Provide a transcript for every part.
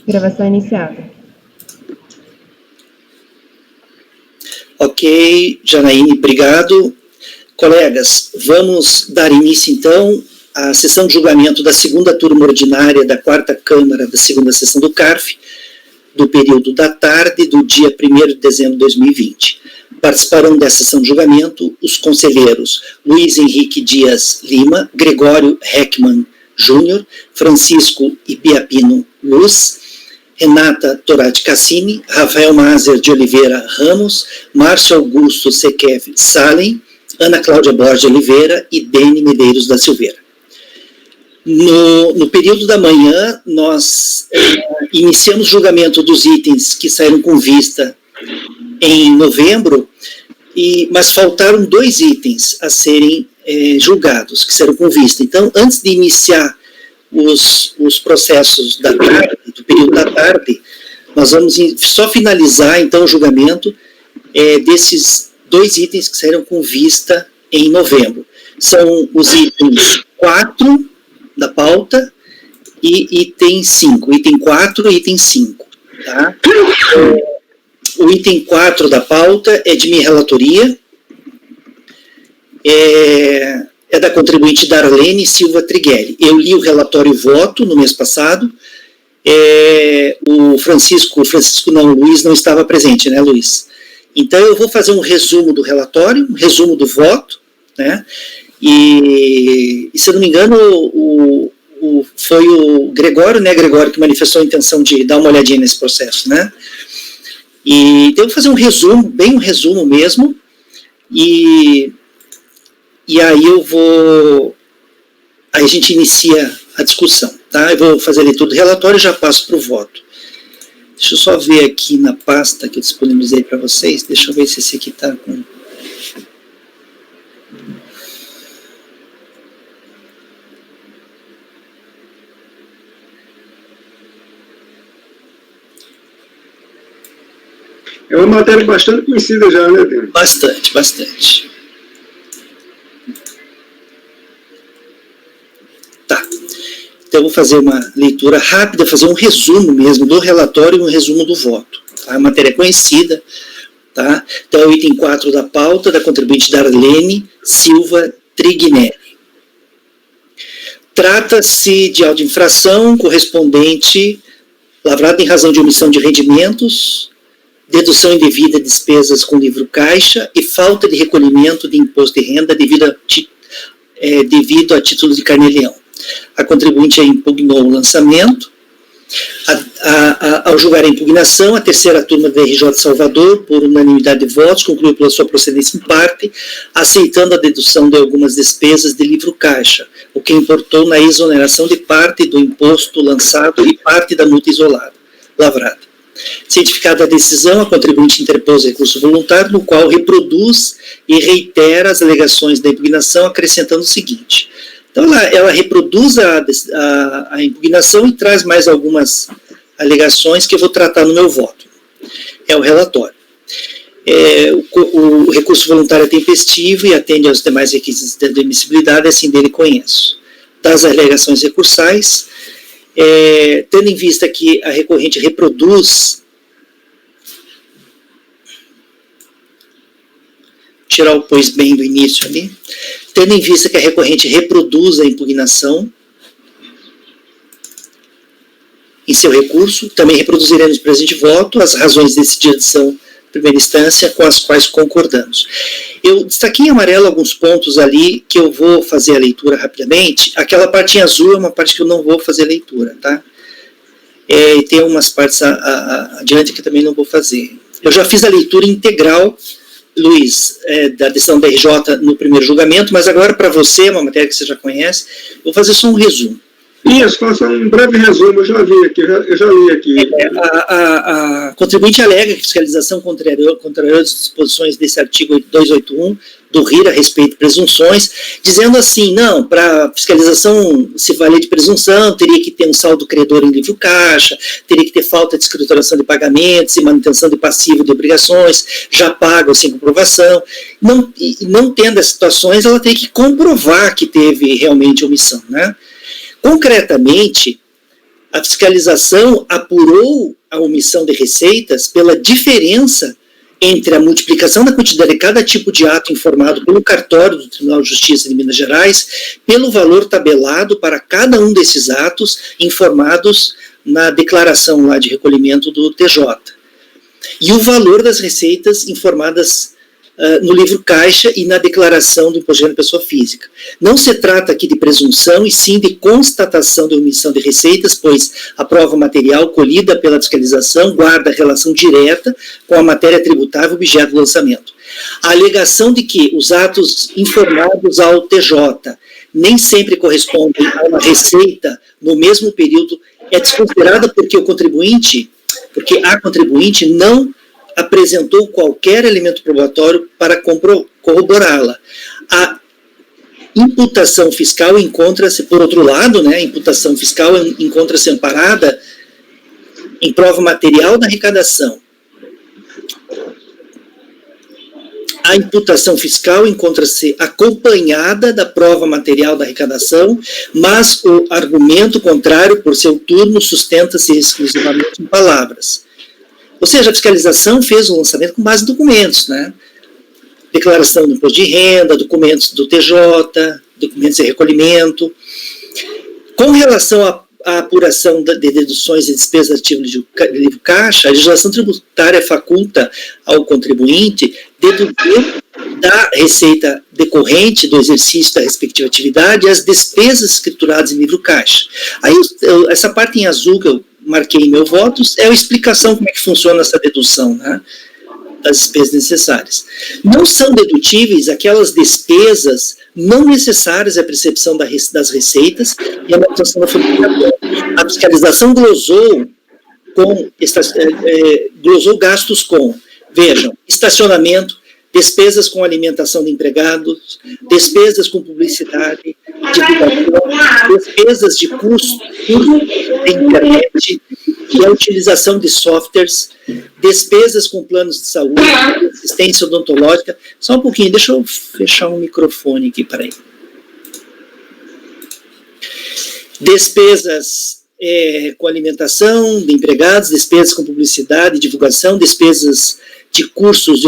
Gravação iniciada. Ok, Janaíne, obrigado. Colegas, vamos dar início, então, à sessão de julgamento da segunda turma ordinária da quarta Câmara da segunda sessão do CARF, do período da tarde do dia 1º de dezembro de 2020. Participarão dessa sessão de julgamento os conselheiros Luiz Henrique Dias Lima, Gregório Heckmann Júnior, Francisco Ibiapino Luz, Renata Torati Cassini, Rafael Mazer de Oliveira Ramos, Márcio Augusto Sekev Salem, Ana Cláudia Borges de Oliveira e Dene Medeiros da Silveira. No período da manhã, nós iniciamos o julgamento dos itens que saíram com vista em novembro, mas faltaram 2 itens a serem julgados, que saíram com vista. Então, antes de iniciar os processos da tarde, do período da tarde, nós vamos só finalizar, então, o julgamento desses 2 itens que saíram com vista em novembro. São os itens 4 da pauta e item 5. Item 4 e item 5. Tá? O item 4 da pauta é de minha relatoria. É da contribuinte Darlene Silva Trigueli. Eu li o relatório e voto no mês passado. O Luiz não estava presente, né, Luiz? Então, eu vou fazer um resumo do relatório, um resumo do voto, né? E se eu não me engano, foi o Gregório, né, Gregório, que manifestou a intenção de dar uma olhadinha nesse processo, né? Então, eu vou fazer um resumo, bem um resumo mesmo, e aí aí a gente inicia a discussão, tá? Eu vou fazer a leitura do relatório e já passo para o voto. Deixa eu só ver aqui na pasta que eu disponibilizei para vocês, deixa eu ver se esse aqui está com... É uma matéria bastante conhecida já, né, Dene? Bastante. Tá. Então, eu vou fazer uma leitura rápida, fazer um resumo mesmo do relatório e um resumo do voto. Tá? A matéria é conhecida. Tá? Então, é o item 4 da pauta, da contribuinte Darlene Silva Triguinelli. Trata-se de auto-infração correspondente, lavrada em razão de omissão de rendimentos, dedução indevida de despesas com livro caixa e falta de recolhimento de imposto de renda devido a título de carnê-leão. A contribuinte impugnou o lançamento. Ao julgar a impugnação, a terceira turma da RJ Salvador, por unanimidade de votos, concluiu pela sua procedência em parte, aceitando a dedução de algumas despesas de livro caixa, o que importou na exoneração de parte do imposto lançado e parte da multa lavrada. Cientificada a decisão, a contribuinte interpôs recurso voluntário, no qual reproduz e reitera as alegações da impugnação, acrescentando o seguinte. Então, ela reproduz a impugnação e traz mais algumas alegações que eu vou tratar no meu voto. É o relatório. O recurso voluntário é tempestivo e atende aos demais requisitos de admissibilidade, assim dele conheço. Das alegações recursais, tendo em vista que a recorrente reproduz, tirar o pois bem do início ali, tendo em vista que a recorrente reproduz a impugnação em seu recurso, também reproduziremos no presente voto as razões decididas de ação de primeira instância com as quais concordamos. Eu destaquei em amarelo alguns pontos ali que eu vou fazer a leitura rapidamente. Aquela partinha azul é uma parte que eu não vou fazer a leitura, tá? E tem umas partes adiante que eu também não vou fazer. Eu já fiz a leitura integral, Luiz, da decisão da RJ no primeiro julgamento, mas agora para você, uma matéria que você já conhece, eu vou fazer só um resumo. Isso, faça um breve resumo, eu já vi aqui, eu já li aqui. A contribuinte alega que fiscalização contrariou as disposições desse artigo 281 do RIR a respeito de presunções, dizendo assim, não, para fiscalização se valer de presunção, teria que ter um saldo credor em livro caixa, teria que ter falta de escrituração de pagamentos e manutenção de passivo de obrigações, já pago sem comprovação. Não tendo as situações, ela tem que comprovar que teve realmente omissão, né? Concretamente, A fiscalização apurou a omissão de receitas pela diferença entre a multiplicação da quantidade de cada tipo de ato informado pelo cartório do Tribunal de Justiça de Minas Gerais, pelo valor tabelado para cada um desses atos informados na declaração lá de recolhimento do TJ. E o valor das receitas informadas no livro caixa e na declaração do imposto de renda pessoa física. Não se trata aqui de presunção, e sim de constatação de omissão de receitas, pois a prova material colhida pela fiscalização guarda relação direta com a matéria tributável objeto do lançamento. A alegação de que os atos informados ao TJ nem sempre correspondem a uma receita no mesmo período é desconsiderada porque a contribuinte não apresentou qualquer elemento probatório para corroborá-la. A imputação fiscal encontra-se, por outro lado, né, a imputação fiscal encontra-se amparada em prova material da arrecadação. A imputação fiscal encontra-se acompanhada da prova material da arrecadação, mas o argumento contrário, por seu turno, sustenta-se exclusivamente em palavras. Ou seja, a fiscalização fez o lançamento com base em documentos, né? Declaração do imposto de renda, documentos do TJ, documentos de recolhimento. Com relação à apuração de deduções e despesas ativas de livro caixa, a legislação tributária faculta ao contribuinte deduzir da receita decorrente do exercício da respectiva atividade as despesas escrituradas em livro caixa. Aí, essa parte em azul que eu marquei em meu voto, é a explicação como é que funciona essa dedução, né, das despesas necessárias. Não são dedutíveis aquelas despesas não necessárias à percepção das receitas e à manutenção da família. A fiscalização glosou gastos com, vejam, estacionamento, despesas com alimentação de empregados, despesas com publicidade, divulgação, despesas de custo de internet e a utilização de softwares, despesas com planos de saúde, assistência odontológica. Só um pouquinho, deixa eu fechar um microfone aqui, peraí. Despesas com alimentação de empregados, despesas com publicidade, divulgação, despesas de cursos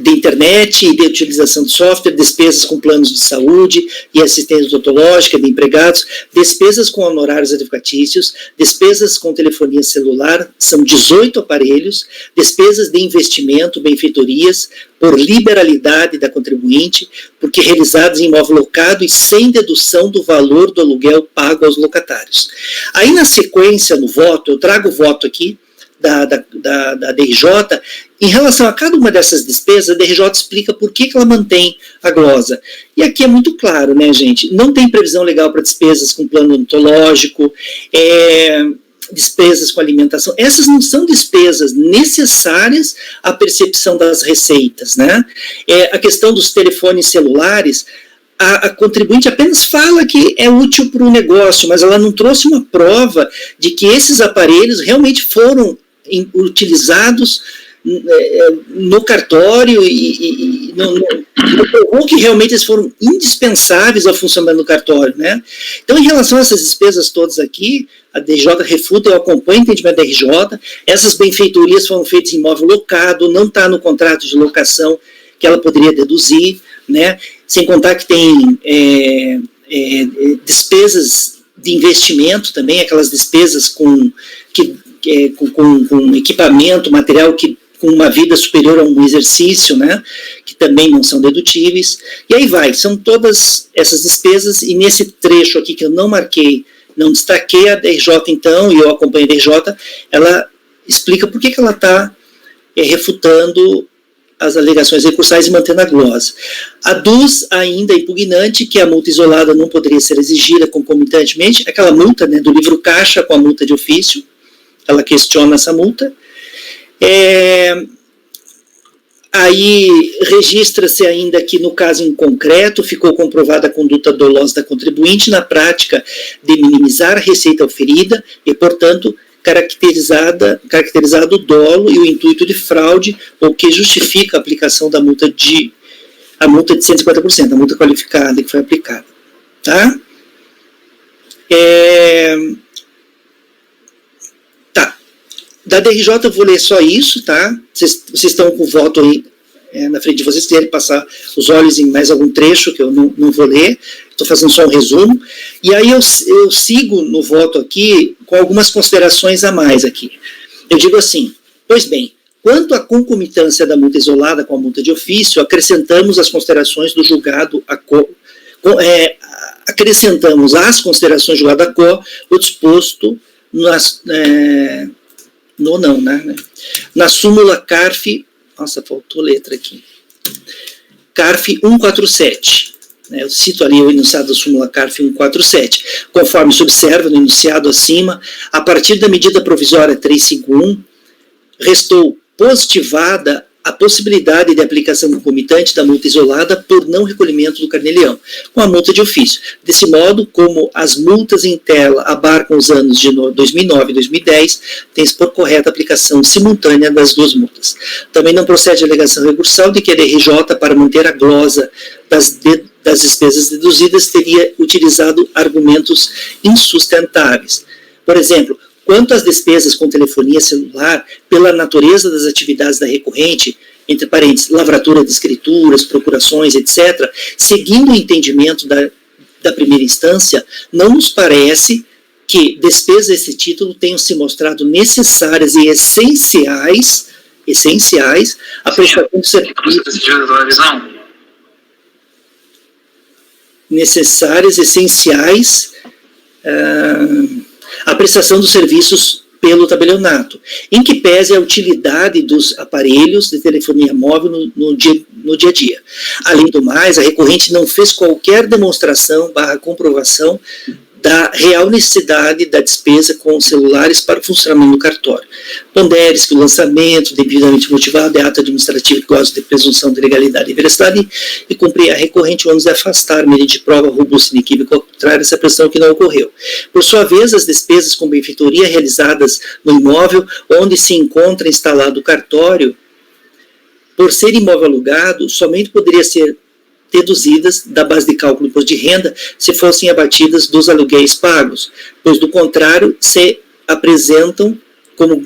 de internet e de utilização de software, despesas com planos de saúde e assistência odontológica de empregados, despesas com honorários advocatícios, despesas com telefonia celular, são 18 aparelhos, despesas de investimento, benfeitorias, por liberalidade da contribuinte, porque realizados em imóvel locado e sem dedução do valor do aluguel pago aos locatários. Aí, na sequência, no voto, eu trago o voto aqui, da DRJ, em relação a cada uma dessas despesas, a DRJ explica por que ela mantém a glosa. E aqui é muito claro, né, gente? Não tem previsão legal para despesas com plano odontológico, despesas com alimentação. Essas não são despesas necessárias à percepção das receitas, né? A questão dos telefones celulares, a contribuinte apenas fala que é útil para o negócio, mas ela não trouxe uma prova de que esses aparelhos realmente foram utilizados no cartório e provou que realmente eles foram indispensáveis ao funcionamento do cartório, né? Então, em relação a essas despesas todas aqui, a DRJ refuta, eu acompanho o entendimento da DRJ, essas benfeitorias foram feitas em imóvel locado, não está no contrato de locação que ela poderia deduzir, né? Sem contar que tem despesas de investimento também, aquelas despesas com equipamento, material com uma vida superior a um exercício, né, que também não são dedutíveis, e aí vai, são todas essas despesas, e nesse trecho aqui que eu não marquei, não destaquei, a DRJ então, e eu acompanho a DRJ, ela explica por que ela está refutando as alegações recursais e mantendo a glosa. Aduz ainda impugnante que a multa isolada não poderia ser exigida concomitantemente, aquela multa, né, do livro caixa com a multa de ofício, ela questiona essa multa. Aí registra-se ainda que no caso em concreto ficou comprovada a conduta dolosa da contribuinte na prática de minimizar a receita oferida e, portanto, caracterizado o dolo e o intuito de fraude, o que justifica a aplicação da multa de 150%, a multa qualificada que foi aplicada. Tá? Tá. Da DRJ eu vou ler só isso, tá? Vocês estão com o voto aí na frente de vocês, se quiserem passar os olhos em mais algum trecho que eu não vou ler, estou fazendo só um resumo. E aí eu sigo no voto aqui com algumas considerações a mais aqui. Eu digo assim, pois bem, quanto à concomitância da multa isolada com a multa de ofício, acrescentamos as considerações do julgado acrescentamos às considerações do julgado o disposto na súmula CARF, nossa, faltou letra aqui, CARF 147, eu cito ali o enunciado da súmula CARF 147, conforme se observa no enunciado acima, a partir da medida provisória 351, restou positivada a possibilidade de aplicação concomitante da multa isolada por não recolhimento do carnê-leão, com a multa de ofício. Desse modo, como as multas em tela abarcam os anos de 2009 e 2010, tem-se por correta a aplicação simultânea das duas multas. Também não procede a alegação recursal de que a DRJ, para manter a glosa das despesas deduzidas, teria utilizado argumentos insustentáveis. Por exemplo, quanto às despesas com telefonia celular, pela natureza das atividades da recorrente, entre parênteses, lavratura de escrituras, procurações, etc., seguindo o entendimento da primeira instância, não nos parece que despesas desse título tenham se mostrado necessárias e essenciais à prestação do serviço. A prestação dos serviços pelo tabelionato, em que pese a utilidade dos aparelhos de telefonia móvel no dia a dia. Além do mais, a recorrente não fez qualquer demonstração / comprovação da real necessidade da despesa com celulares para o funcionamento do cartório. Pondere-se que o lançamento devidamente motivado é ato administrativo que goza de presunção de legalidade e veracidade e cumprir a recorrente o ônus de afastar meio de prova robusta e inequívoca ao contrário essa pressão que não ocorreu. Por sua vez, as despesas com benfeitoria realizadas no imóvel onde se encontra instalado o cartório, por ser imóvel alugado, somente poderia ser deduzidas da base de cálculo do imposto de renda se fossem abatidas dos aluguéis pagos, pois do contrário se apresentam como um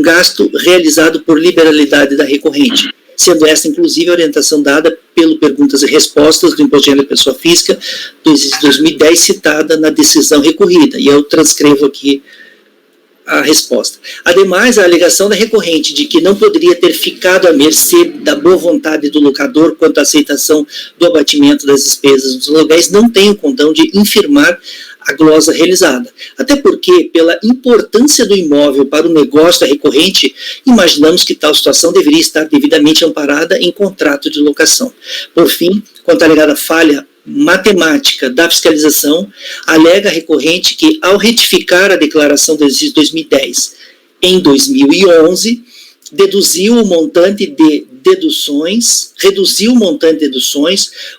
gasto realizado por liberalidade da recorrente, sendo essa inclusive a orientação dada pelo Perguntas e Respostas do Imposto de Renda da Pessoa Física de 2010 citada na decisão recorrida, e eu transcrevo aqui a resposta. Ademais, a alegação da recorrente de que não poderia ter ficado à mercê da boa vontade do locador quanto à aceitação do abatimento das despesas dos aluguéis não tem o condão de infirmar a glosa realizada. Até porque, pela importância do imóvel para o negócio da recorrente, imaginamos que tal situação deveria estar devidamente amparada em contrato de locação. Por fim, quanto à alegada falha matemática da fiscalização, alega a recorrente que, ao retificar a declaração do exercício 2010 em 2011, reduziu o montante de deduções,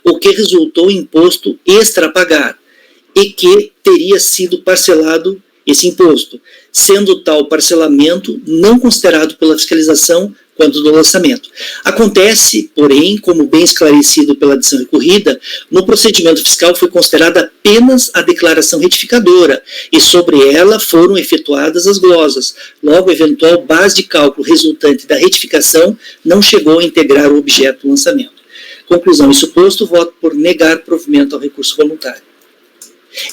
o que resultou em imposto extra a pagar, e que teria sido parcelado esse imposto, sendo tal parcelamento não considerado pela fiscalização quanto do lançamento. Acontece, porém, como bem esclarecido pela decisão recorrida, no procedimento fiscal foi considerada apenas a declaração retificadora e sobre ela foram efetuadas as glosas. Logo, a eventual base de cálculo resultante da retificação não chegou a integrar o objeto do lançamento. Conclusão, isso posto, voto por negar provimento ao recurso voluntário.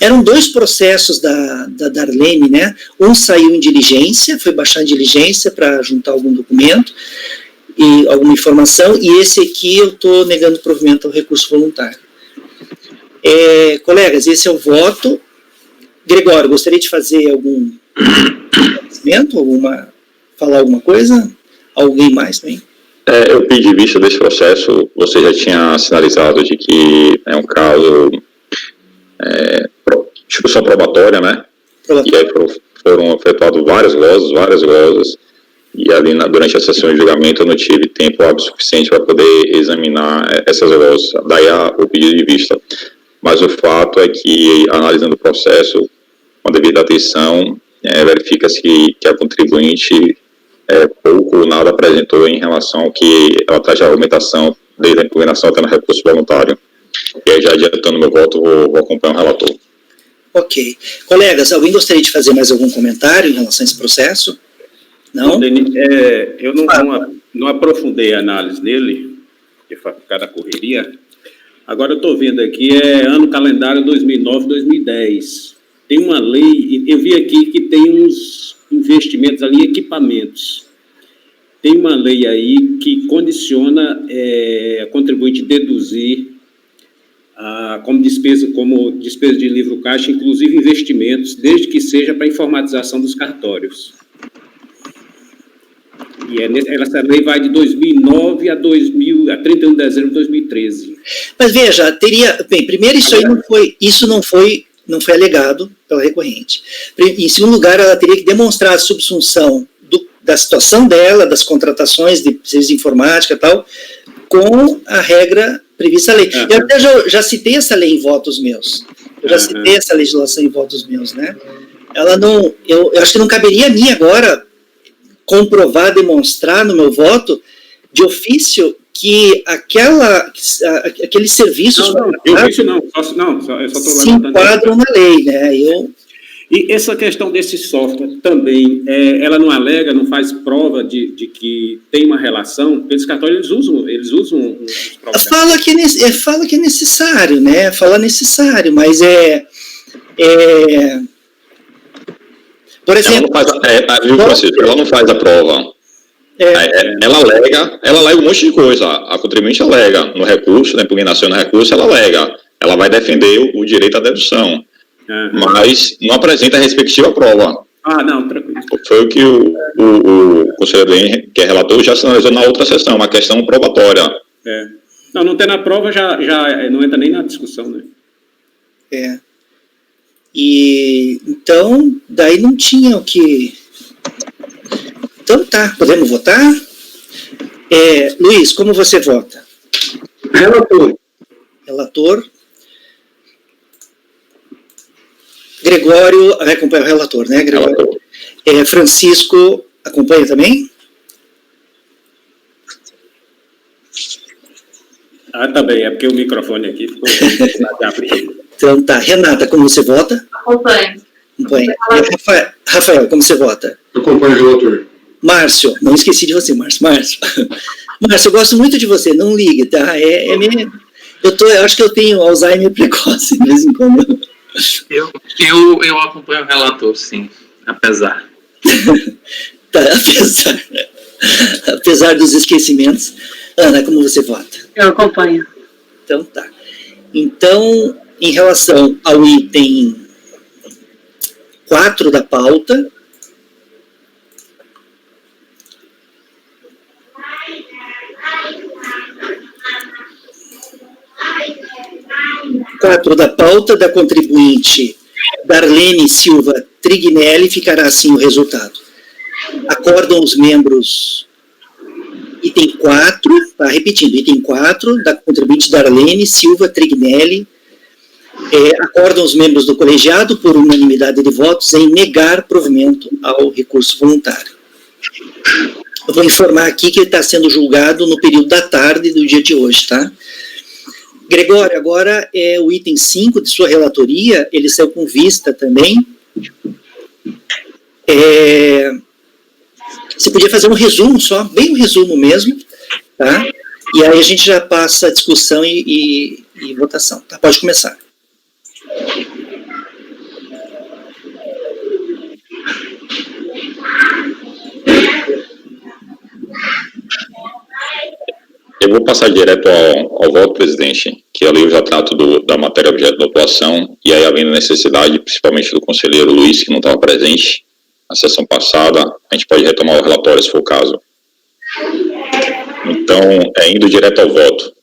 Eram dois processos da Darlene, né? Um saiu em diligência, foi baixar em diligência para juntar algum documento e alguma informação, e esse aqui eu estou negando provimento ao recurso voluntário. Colegas, esse é o voto. Gregório, gostaria de fazer algum esclarecimento, falar alguma coisa? Alguém mais também? Eu pedi vista desse processo, você já tinha sinalizado de que é um caso discussão probatória, né? E aí foram efetuadas várias glosas, e ali durante a sessão de julgamento eu não tive tempo hábil suficiente para poder examinar essas glosas, daí o pedido de vista. Mas o fato é que, analisando o processo, com a devida atenção, verifica-se que a contribuinte pouco ou nada apresentou em relação ao que ela traz de argumentação, desde a impugnação até no recurso voluntário. E aí, já adiantando meu voto, vou acompanhar o relator. Ok. Colegas, alguém gostaria de fazer mais algum comentário em relação a esse processo? Não? Eu não aprofundei a análise dele, porque foi por causa da correria. Agora eu estou vendo aqui, ano calendário 2009-2010. Tem uma lei, eu vi aqui que tem uns investimentos ali, equipamentos. Tem uma lei aí que condiciona a contribuinte deduzir como despesa de livro caixa, inclusive investimentos, desde que seja para informatização dos cartórios. E essa lei vai de 2009 a 31 de dezembro de 2013. Mas veja, bem, primeiro isso não foi alegado pela recorrente. Em segundo lugar, ela teria que demonstrar a subsunção da situação dela, das contratações de serviços de informática e tal, com a regra prevista na lei. Eu até já citei essa lei em votos meus. Eu já citei essa legislação em votos meus, né? Ela não... Eu acho que não caberia a mim agora comprovar, demonstrar no meu voto de ofício que aqueles serviços se enquadram na lei, né? E essa questão desse software também, ela não alega, não faz prova de que tem uma relação, porque os cartórios eles usam os programas. Fala que é necessário, né? Fala necessário, mas por exemplo... Ela não faz a prova. Ela alega um monte de coisa. A contribuinte alega no recurso, na impugnação no recurso, ela alega. Ela vai defender o direito à dedução. Mas não apresenta a respectiva prova. Não, tranquilo. Foi o que o conselheiro Henrique, que é relator, já sinalizou na outra sessão, uma questão probatória. Não tem na prova, já não entra nem na discussão, né? E então, daí não tinha o que... Então tá, podemos votar? Luiz, como você vota? Relator. Gregório, vai acompanhar o relator, né, Gregório? Francisco, acompanha também? Tá bem, é porque o microfone aqui ficou... Então tá. Renata, como você vota? Acompanho. Rafael, como você vota? Acompanho o relator. Márcio, não esqueci de você, Márcio. Márcio, eu gosto muito de você, não ligue, tá? Eu acho que eu tenho Alzheimer precoce, de vez em quando. Eu acompanho o relator, sim, apesar. Tá, apesar dos esquecimentos. Ana, como você vota? Eu acompanho. Então tá. Então, em relação ao item 4 da pauta, da contribuinte Darlene Silva Trignelli, ficará assim o resultado. Acordam os membros, item 4, tá repetindo, item 4, da contribuinte Darlene Silva Trignelli, acordam os membros do colegiado, por unanimidade de votos, em negar provimento ao recurso voluntário. Eu vou informar aqui que ele está sendo julgado no período da tarde do dia de hoje, tá? Gregório, agora é o item 5 de sua relatoria, ele saiu com vista também. Você podia fazer um resumo só, bem um resumo mesmo, tá? E aí a gente já passa a discussão e votação, tá? Pode começar. Eu vou passar direto ao voto, presidente, que ali eu já trato da matéria objeto da atuação, e aí havendo necessidade, principalmente do conselheiro Luiz, que não estava presente na sessão passada, a gente pode retomar o relatório, se for o caso. Então, indo direto ao voto.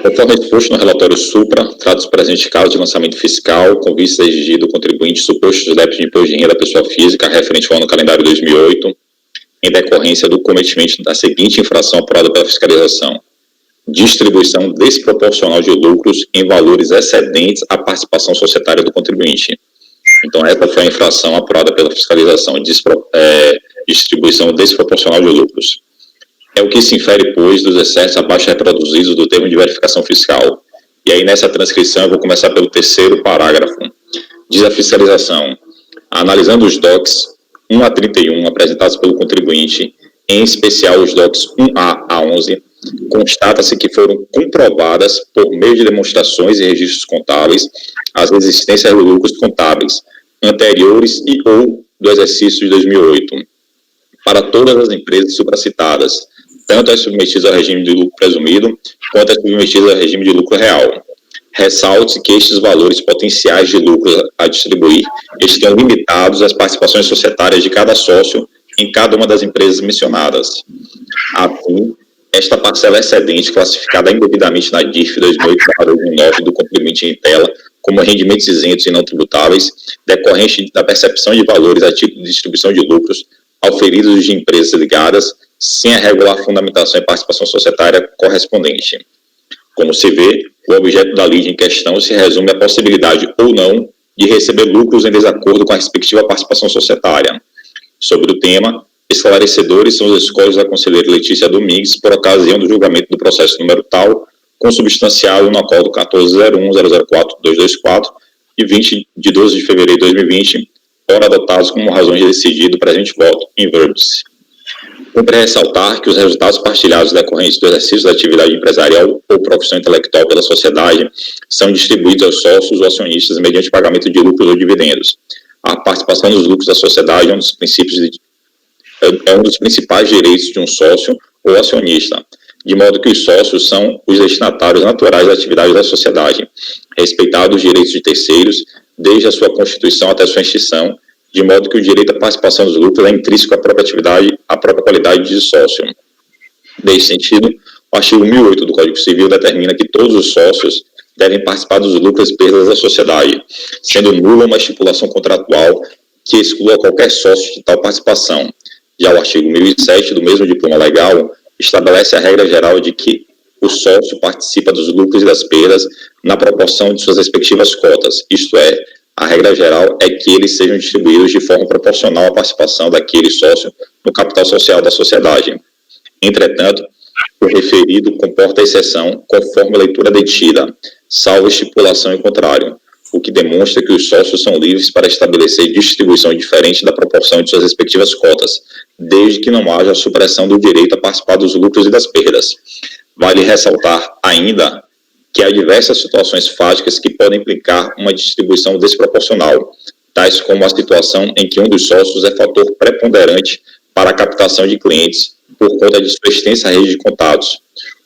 Conforme exposto no relatório supra, trata os presentes casos de lançamento fiscal, com vista a exigir do contribuinte suposto de débito de imposto de renda da pessoa física, referente ao ano calendário 2008, em decorrência do cometimento da seguinte infração apurada pela fiscalização: distribuição desproporcional de lucros em valores excedentes à participação societária do contribuinte. Então, essa foi a infração apurada pela fiscalização, distribuição desproporcional de lucros. É o que se infere, pois, dos excessos abaixo reproduzidos do termo de verificação fiscal. E aí, nessa transcrição, eu vou começar pelo terceiro parágrafo. Desoficialização. Analisando os DOCs 1 a 31 apresentados pelo contribuinte, em especial os DOCs 1A a 11, constata-se que foram comprovadas, por meio de demonstrações e registros contábeis, as existências de lucros contábeis anteriores e ou do exercício de 2008, para todas as empresas supracitadas, tanto as submetidas ao regime de lucro presumido, quanto as submetidas ao regime de lucro real. Ressalte que estes valores potenciais de lucro a distribuir estão limitados às participações societárias de cada sócio em cada uma das empresas mencionadas. Assim, esta parcela excedente, classificada indevidamente na DIRF 2008/2009 do contribuinte em tela como rendimentos isentos e não tributáveis, decorrente da percepção de valores a título de distribuição de lucros auferidos de empresas ligadas, sem a regular fundamentação e participação societária correspondente. Como se vê, o objeto da lide em questão se resume à possibilidade ou não de receber lucros em desacordo com a respectiva participação societária. Sobre o tema, esclarecedores são os escolhos da conselheira Letícia Domingues por ocasião do julgamento do processo número tal, consubstanciado no acordo 14.01.004.224 e 20 de 12 de fevereiro de 2020, ora adotados como razões de decidir do presente voto em vértice. Cumpre ressaltar que os resultados partilhados decorrentes do exercício da atividade empresarial ou profissão intelectual pela sociedade são distribuídos aos sócios ou acionistas mediante pagamento de lucros ou dividendos. A participação dos lucros da sociedade é um dos principais direitos de um sócio ou acionista, de modo que os sócios são os destinatários naturais da atividade da sociedade, respeitados os direitos de terceiros, desde a sua constituição até sua extinção, de modo que o direito à participação dos lucros é intrínseco à própria atividade, à própria qualidade de sócio. Nesse sentido, o artigo 1008 do Código Civil determina que todos os sócios devem participar dos lucros e perdas da sociedade, sendo nula uma estipulação contratual que exclua qualquer sócio de tal participação. Já o artigo 1007 do mesmo diploma legal estabelece a regra geral de que o sócio participa dos lucros e das perdas na proporção de suas respectivas cotas, isto é, a regra geral é que eles sejam distribuídos de forma proporcional à participação daquele sócio no capital social da sociedade. Entretanto, o referido comporta exceção conforme a leitura detida, salvo estipulação em contrário, o que demonstra que os sócios são livres para estabelecer distribuição diferente da proporção de suas respectivas cotas, desde que não haja a supressão do direito a participar dos lucros e das perdas. Vale ressaltar ainda que há diversas situações fáticas que podem implicar uma distribuição desproporcional, tais como a situação em que um dos sócios é fator preponderante para a captação de clientes por conta de sua extensa rede de contatos,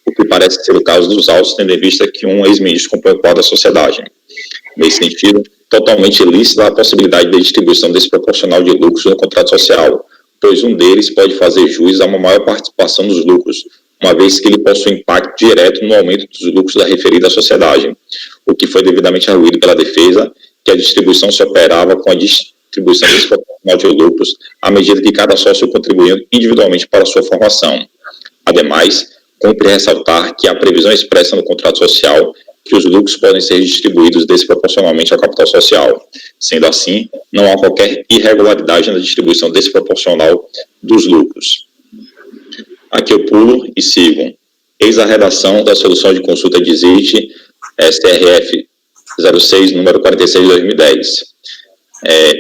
o que parece ser o caso dos autos, tendo em vista que um ex-ministro compõe o quadro da sociedade. Nesse sentido, totalmente ilícita a possibilidade de distribuição desproporcional de lucros no contrato social, pois um deles pode fazer jus a uma maior participação dos lucros, uma vez que ele possui impacto direto no aumento dos lucros da referida sociedade, o que foi devidamente arguído pela defesa, que a distribuição se operava com a distribuição desproporcional de lucros, à medida que cada sócio contribuiu individualmente para a sua formação. Ademais, cumpre ressaltar que há previsão expressa no contrato social que os lucros podem ser distribuídos desproporcionalmente ao capital social. Sendo assim, não há qualquer irregularidade na distribuição desproporcional dos lucros. Aqui eu pulo e sigo. Eis a redação da solução de consulta de ZIT, STRF 06, número 46 de 2010.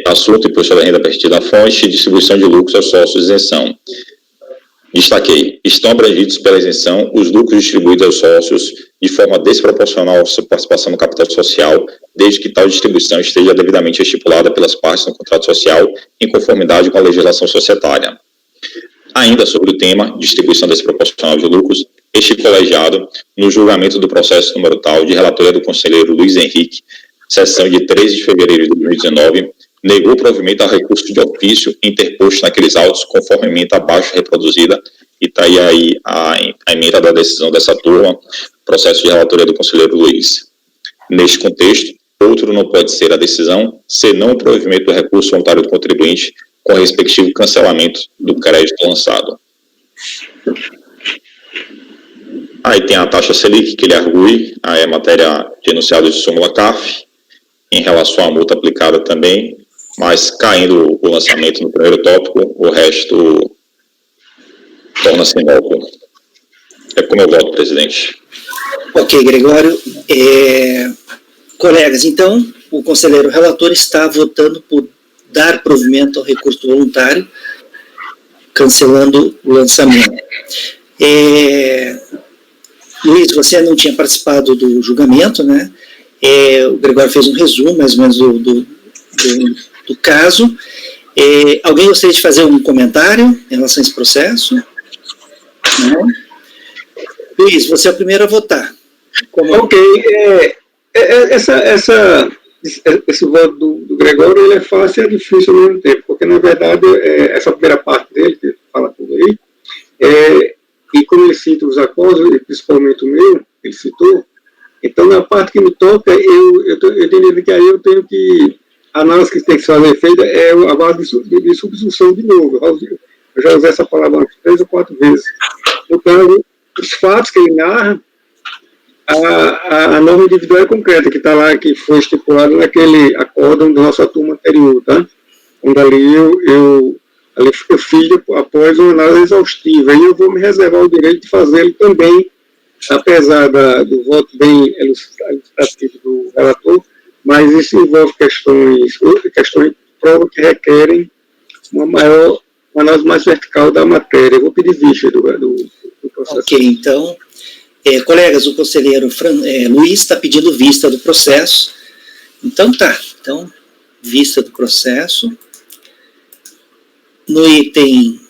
Assunto: imposto sobre a renda permitida à fonte, distribuição de lucros aos sócios, isenção. Destaquei: estão abrangidos pela isenção os lucros distribuídos aos sócios de forma desproporcional à sua participação no capital social, desde que tal distribuição esteja devidamente estipulada pelas partes no contrato social, em conformidade com a legislação societária. Ainda sobre o tema distribuição desproporcional de lucros, este colegiado, no julgamento do processo número tal de relatoria do conselheiro Luiz Henrique, sessão de 13 de fevereiro de 2019, negou provimento ao recurso de ofício interposto naqueles autos, conforme a emenda abaixo reproduzida, e está aí a emenda da decisão dessa turma, processo de relatoria do conselheiro Luiz. Neste contexto, outro não pode ser a decisão, senão o provimento do recurso voluntário do contribuinte, com o respectivo cancelamento do crédito lançado. Aí tem a taxa Selic, que ele argui, aí é matéria de enunciado de súmula CAF, em relação à multa aplicada também, mas caindo o lançamento no primeiro tópico, o resto torna-se inócuo. É como eu voto, presidente. Ok, Gregório. Colegas, então, o conselheiro relator está votando por dar provimento ao recurso voluntário, cancelando o lançamento. Luiz, você não tinha participado do julgamento, né? O Gregório fez um resumo, mais ou menos, do caso. Alguém gostaria de fazer um comentário em relação a esse processo? Não? Luiz, você é o primeiro a votar. Ok. Esse voto do Gregório, ele é fácil e é difícil ao mesmo tempo, porque, na verdade, essa primeira parte dele, que fala tudo aí, e como ele cita os acordos, principalmente o meu, ele citou, então, na parte que me toca, eu entendi que aí eu tenho que, a análise que tem que ser feita é a base de subsunção de novo. Eu já usei essa palavra umas 3 ou 4 vezes. Então, os fatos que ele narra, a norma individual e concreta que está lá, que foi estipulada naquele acórdão da nossa turma anterior, tá? Onde ali eu fiz após uma análise exaustiva, e eu vou me reservar o direito de fazê-lo também, apesar do voto bem elucidativo do relator, mas isso envolve questões de prova que requerem uma análise mais vertical da matéria. Eu vou pedir vista do processo. Ok, então... colegas, o conselheiro Luiz está pedindo vista do processo. Então, vista do processo. No item...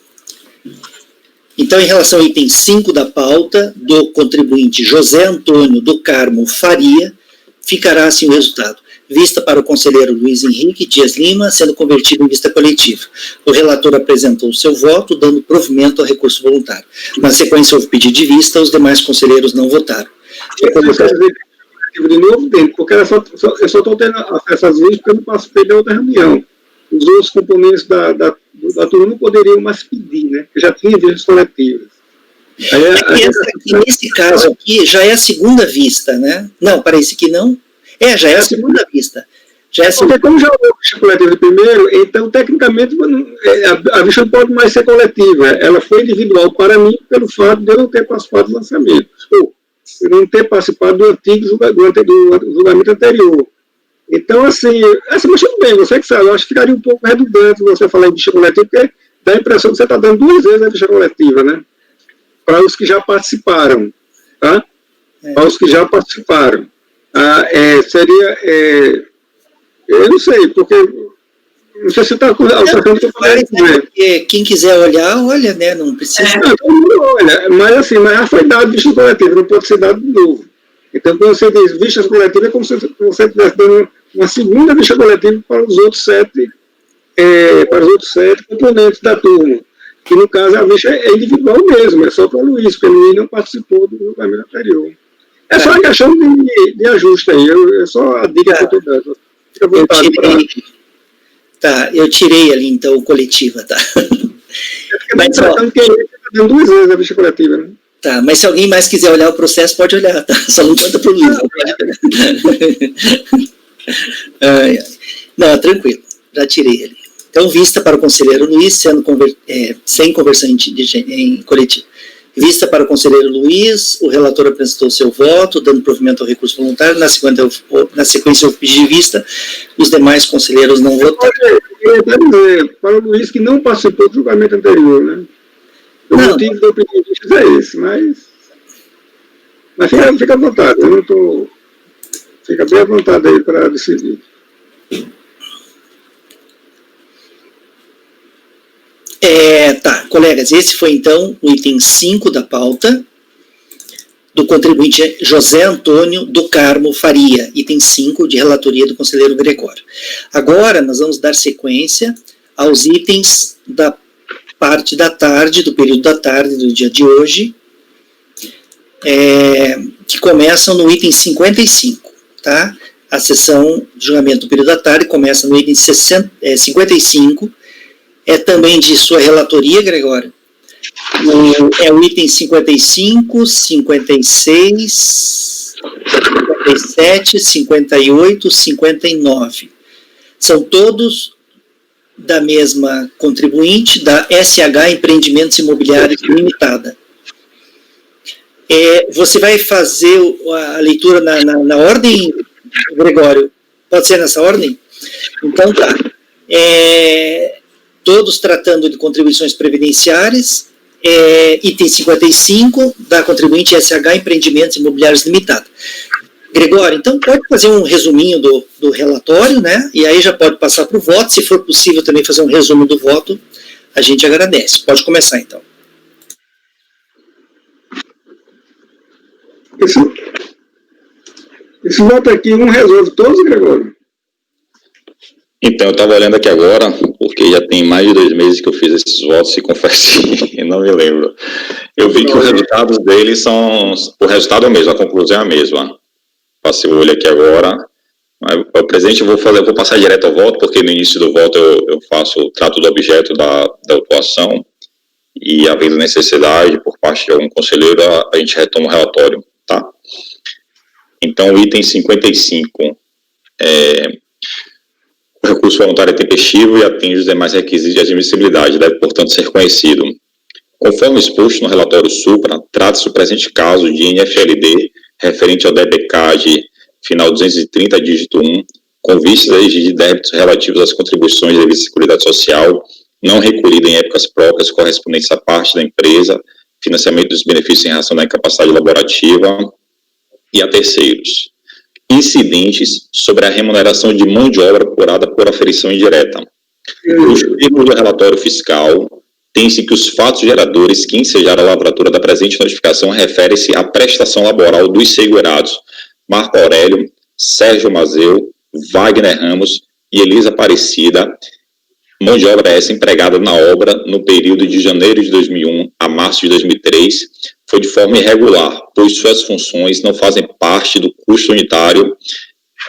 Então, em relação ao item 5 da pauta, do contribuinte José Antônio do Carmo Faria, ficará assim o resultado. Vista para o conselheiro Luiz Henrique Dias Lima, sendo convertido em vista coletiva. O relator apresentou o seu voto, dando provimento ao recurso voluntário. Na sequência, houve pedido de vista, os demais conselheiros não votaram. De novo, porque eu só estou tendo acesso às vistas porque eu não participei da outra reunião. Os outros componentes da turma não poderiam mais pedir, né? Eu já tinha vistas coletivas. Nesse caso aqui, já é a segunda vista, né? Não, parece que não. Já é a segunda vista. Porque como já houve vista coletiva de primeiro, então, tecnicamente, a vista não pode mais ser coletiva. Ela foi individual para mim pelo fato de eu não ter participado do lançamento. Ou eu não ter participado do antigo do julgamento anterior. Então, assim, mas tudo bem, você que sabe, eu acho que ficaria um pouco redundante você falar em vista coletiva, porque dá a impressão que você está dando 2 vezes a vista coletiva, né? Para os que já participaram, tá? Para os que já participaram. Seria, eu não sei, porque não sei se está quem quiser olhar, olha, né, não precisa. Todo mundo olha, mas já foi dado vista coletiva, não pode ser dado de novo. Então, quando você diz vistas coletivas, é como se você estivesse dando uma segunda vista coletiva para os outros 7 componentes da turma, que no caso a vista é individual mesmo, é só para o Luiz, porque o Luiz não participou do julgamento anterior. É só uma questão de ajuste aí, é só a dica que eu estou dando. Fica à vontade eu tirei ali, então, coletiva, tá? Mas está dando 2 vezes a vista coletiva, né? Tá, mas se alguém mais quiser olhar o processo, pode olhar, tá? Só não conta pro Luiz. Não, tranquilo, já tirei ele. Então, vista para o conselheiro Luiz, sem conversão em coletivo. Vista para o conselheiro Luiz, o relator apresentou seu voto, dando provimento ao recurso voluntário. Na sequência, houve pedido de vista, os demais conselheiros não votaram. Eu quero dizer, para o Luiz que não participou do julgamento anterior, né? O motivo da opinião de vista é esse, mas fica à vontade, eu não estou. Fica bem à vontade aí para decidir. Colegas, esse foi então o item 5 da pauta do contribuinte José Antônio do Carmo Faria, item 5 de relatoria do conselheiro Gregório. Agora nós vamos dar sequência aos itens da parte da tarde, do período da tarde do dia de hoje, que começam no item 55, tá? A sessão de julgamento do período da tarde começa no item 55, também de sua relatoria, Gregório. O item 55, 56, 57, 58, 59. São todos da mesma contribuinte, da SH Empreendimentos Imobiliários Limitada. Você vai fazer a leitura na ordem, Gregório? Pode ser nessa ordem? Então tá. Todos tratando de contribuições previdenciárias. Item 55, da contribuinte SH Empreendimentos Imobiliários Limitada. Gregório, então pode fazer um resuminho do relatório, né? E aí já pode passar para o voto. Se for possível também fazer um resumo do voto, a gente agradece. Pode começar, então. Esse voto aqui não resolve todos, Gregório? Então, eu estava olhando aqui agora, porque já tem mais de 2 meses que eu fiz esses votos e confesso que não me lembro. Eu vi que os resultados deles são... O resultado é o mesmo, a conclusão é a mesma. Passei o olho aqui agora. Mas, presidente, eu vou passar direto ao voto, porque no início do voto eu trato do objeto da autuação e, havendo necessidade por parte de algum conselheiro, a gente retoma o relatório, tá? Então, o item 55 o recurso voluntário é tempestivo e atende os demais requisitos de admissibilidade, deve, portanto, ser conhecido. Conforme exposto no relatório supra, trata-se o presente caso de NFLD referente ao DBCAD final 230, dígito 1, com vistas a exigir débitos relativos às contribuições devidas à Seguridade Social, não recolhido em épocas próprias correspondentes à parte da empresa, financiamento dos benefícios em razão da incapacidade laborativa e a terceiros. Incidentes sobre a remuneração de mão de obra apurada por aferição indireta. Nos termos do relatório fiscal, tem-se que os fatos geradores que ensejaram a lavratura da presente notificação referem-se à prestação laboral dos segurados Marco Aurélio, Sérgio Mazeu, Wagner Ramos e Elisa Aparecida, mão de obra essa empregada na obra no período de janeiro de 2001 a março de 2003, foi de forma irregular, pois suas funções não fazem parte do custo unitário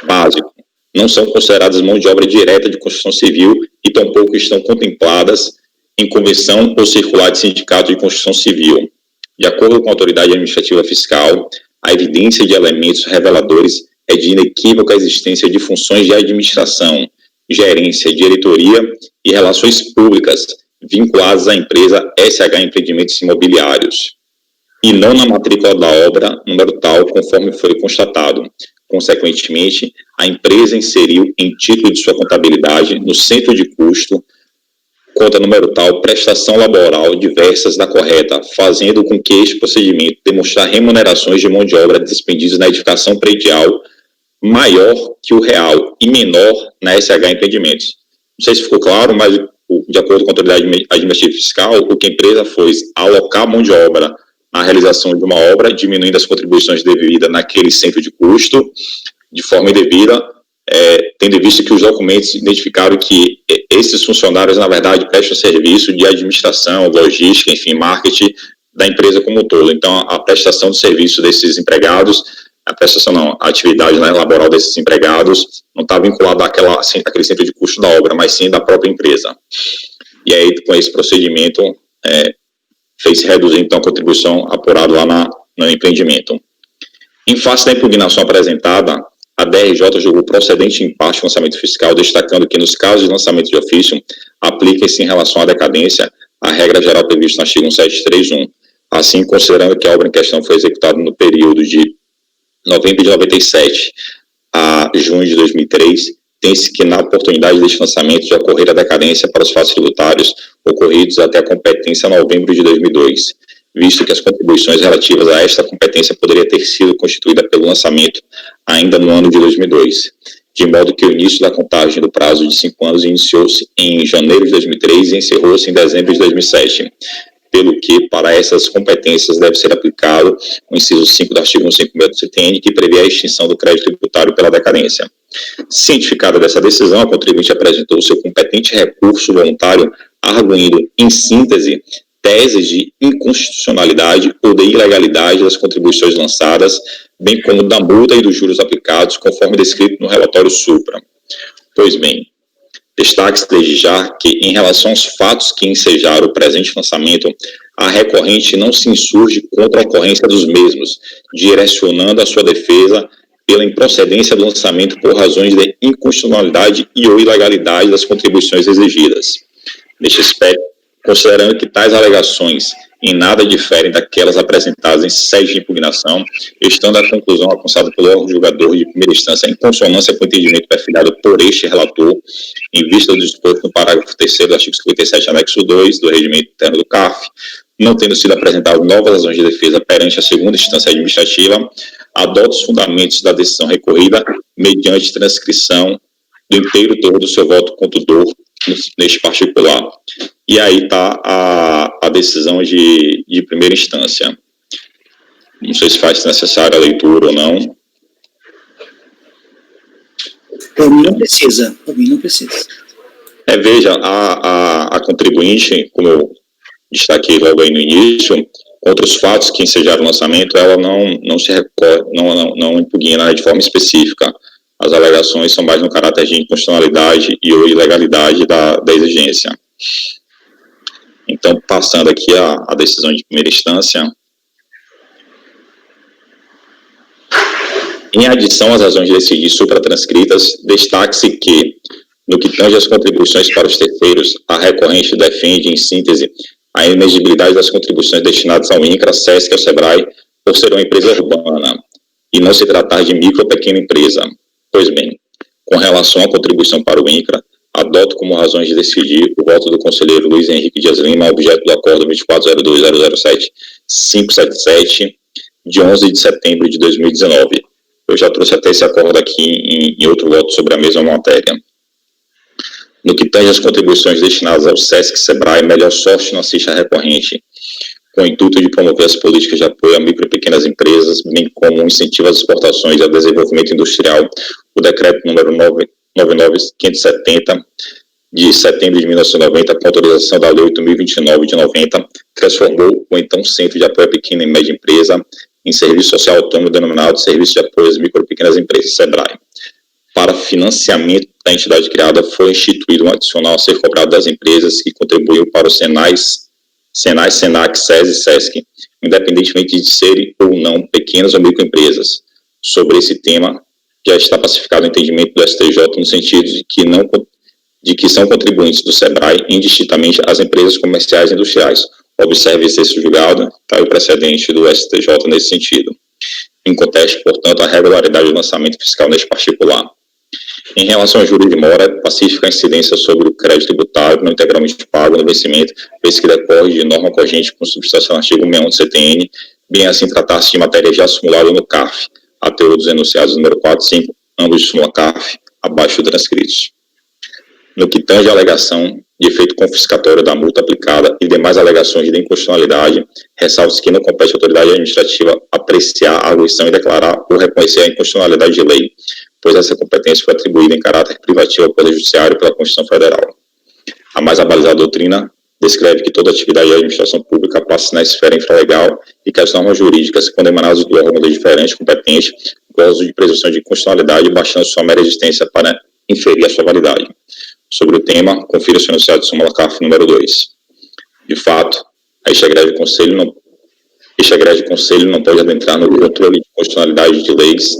básico, não são consideradas mão de obra direta de construção civil e tampouco estão contempladas em convenção ou circular de sindicato de construção civil. De acordo com a autoridade administrativa fiscal, a evidência de elementos reveladores é de inequívoca existência de funções de administração, gerência, diretoria e relações públicas vinculadas à empresa SH Empreendimentos Imobiliários, e não na matrícula da obra, número tal, conforme foi constatado. Consequentemente, a empresa inseriu em título de sua contabilidade, no centro de custo, conta número tal, prestação laboral diversas da correta, fazendo com que este procedimento demonstrar remunerações de mão de obra despendidas na edificação predial maior que o real e menor na SH Empreendimentos. Não sei se ficou claro, mas de acordo com a autoridade administrativa fiscal, o que a empresa fez alocar mão de obra na realização de uma obra, diminuindo as contribuições devidas naquele centro de custo, de forma indevida, tendo visto que os documentos identificaram que esses funcionários, na verdade, prestam serviço de administração, logística, enfim, marketing da empresa como um todo. Então, a prestação de serviço desses empregados, a atividade laboral desses empregados não está vinculada àquele centro de custo da obra, mas sim da própria empresa. E aí, com esse procedimento, fez-se reduzir, então, a contribuição apurada lá no empreendimento. Em face da impugnação apresentada, a DRJ julgou procedente em parte o lançamento fiscal, destacando que, nos casos de lançamento de ofício, aplica-se em relação à decadência a regra geral prevista no artigo 1731. Assim, considerando que a obra em questão foi executada no período de novembro de 97 a junho de 2003, tem-se que, na oportunidade deste lançamento, já ocorrer a decadência para os fatos tributários ocorridos até a competência novembro de 2002, visto que as contribuições relativas a esta competência poderiam ter sido constituídas pelo lançamento ainda no ano de 2002, de modo que o início da contagem do prazo de 5 anos iniciou-se em janeiro de 2003 e encerrou-se em dezembro de 2007, pelo que, para essas competências, deve ser aplicado o inciso 5 do artigo 156 do CTN, que prevê a extinção do crédito tributário pela decadência. Cientificada dessa decisão, a contribuinte apresentou o seu competente recurso voluntário, arguindo, em síntese, teses de inconstitucionalidade ou de ilegalidade das contribuições lançadas, bem como da multa e dos juros aplicados, conforme descrito no relatório supra. Pois bem, destaque-se desde já que, em relação aos fatos que ensejaram o presente lançamento, a recorrente não se insurge contra a ocorrência dos mesmos, direcionando a sua defesa pela improcedência do lançamento por razões de inconstitucionalidade e ou ilegalidade das contribuições exigidas. Neste aspecto, considerando que tais alegações em nada diferem daquelas apresentadas em sede de impugnação, estando a conclusão alcançada pelo órgão julgador de primeira instância em consonância com o entendimento perfilhado por este relator, em vista do disposto no parágrafo 3º do artigo 57, anexo 2 do regimento interno do CARF, não tendo sido apresentadas novas razões de defesa perante a segunda instância administrativa, adota os fundamentos da decisão recorrida mediante transcrição do inteiro teor do seu voto contador neste particular. E aí está a decisão de primeira instância. Não sei se faz necessária a leitura ou não. Para mim não precisa. Para mim não precisa. Veja, a contribuinte, como eu destaquei logo aí no início, contra os fatos que ensejaram o lançamento, ela não se recorre, não impugna de forma específica. As alegações são mais no caráter de inconstitucionalidade e ou ilegalidade da exigência. Então, passando aqui a decisão de primeira instância, em adição às razões de decidir supratranscritas, destaque-se que, no que tange às contribuições para os terceiros, a recorrente defende, em síntese, a inexigibilidade das contribuições destinadas ao INCRA, SESC e ao SEBRAE, por ser uma empresa urbana, e não se tratar de micro ou pequena empresa. Pois bem, com relação à contribuição para o INCRA, adoto como razões de decidir o voto do conselheiro Luiz Henrique Dias Lima, objeto do acordo 24.002.007.577, de 11 de setembro de 2019. Eu já trouxe até esse acordo aqui em outro voto sobre a mesma matéria. No que tange às contribuições destinadas ao SESC e SEBRAE, melhor sorte não assiste a recorrente, com o intuito de promover as políticas de apoio a micro e pequenas empresas, bem como o incentivo às exportações e ao desenvolvimento industrial, o decreto número 99570, de setembro de 1990, com autorização da Lei 8.029 de 90, transformou o então Centro de Apoio à Pequena e Média Empresa em Serviço Social Autônomo denominado Serviço de Apoio às Micro e Pequenas Empresas, SEBRAE. Para financiamento da entidade criada, foi instituído um adicional a ser cobrado das empresas que contribuíram para os Senai, Senac, SES e SESC, independentemente de serem ou não pequenas ou microempresas. Sobre esse tema, já está pacificado o entendimento do STJ no sentido de que são contribuintes do SEBRAE indistintamente as empresas comerciais e industriais. Observe esse julgado, está aí o precedente do STJ nesse sentido. Em contexto, portanto, a regularidade do lançamento fiscal neste particular. Em relação ao juros de mora, pacífica a incidência sobre o crédito tributário não integralmente pago no vencimento, vez que decorre de norma cogente com substancial no artigo 61 do CTN, bem assim tratar-se de matéria já simulada no CARF, a teor dos enunciados número 4 e 5, ambos de súmula CARF, abaixo transcritos. No que tange a alegação de efeito confiscatório da multa aplicada e demais alegações de inconstitucionalidade, ressalva-se que não compete à autoridade administrativa apreciar a arguição e declarar ou reconhecer a inconstitucionalidade de lei, pois essa competência foi atribuída em caráter privativo ao Poder Judiciário pela Constituição Federal. A mais abalizada doutrina descreve que toda atividade de administração pública passa na esfera infralegal e que as normas jurídicas, quando emanadas do órgão diferente competente, gozam de presunção de inconstitucionalidade, baixando sua mera existência para inferir a sua validade. Sobre o tema, confira o enunciado de súmula CARF número 2. De fato, a egrégio de conselho não pode adentrar no controle de constitucionalidade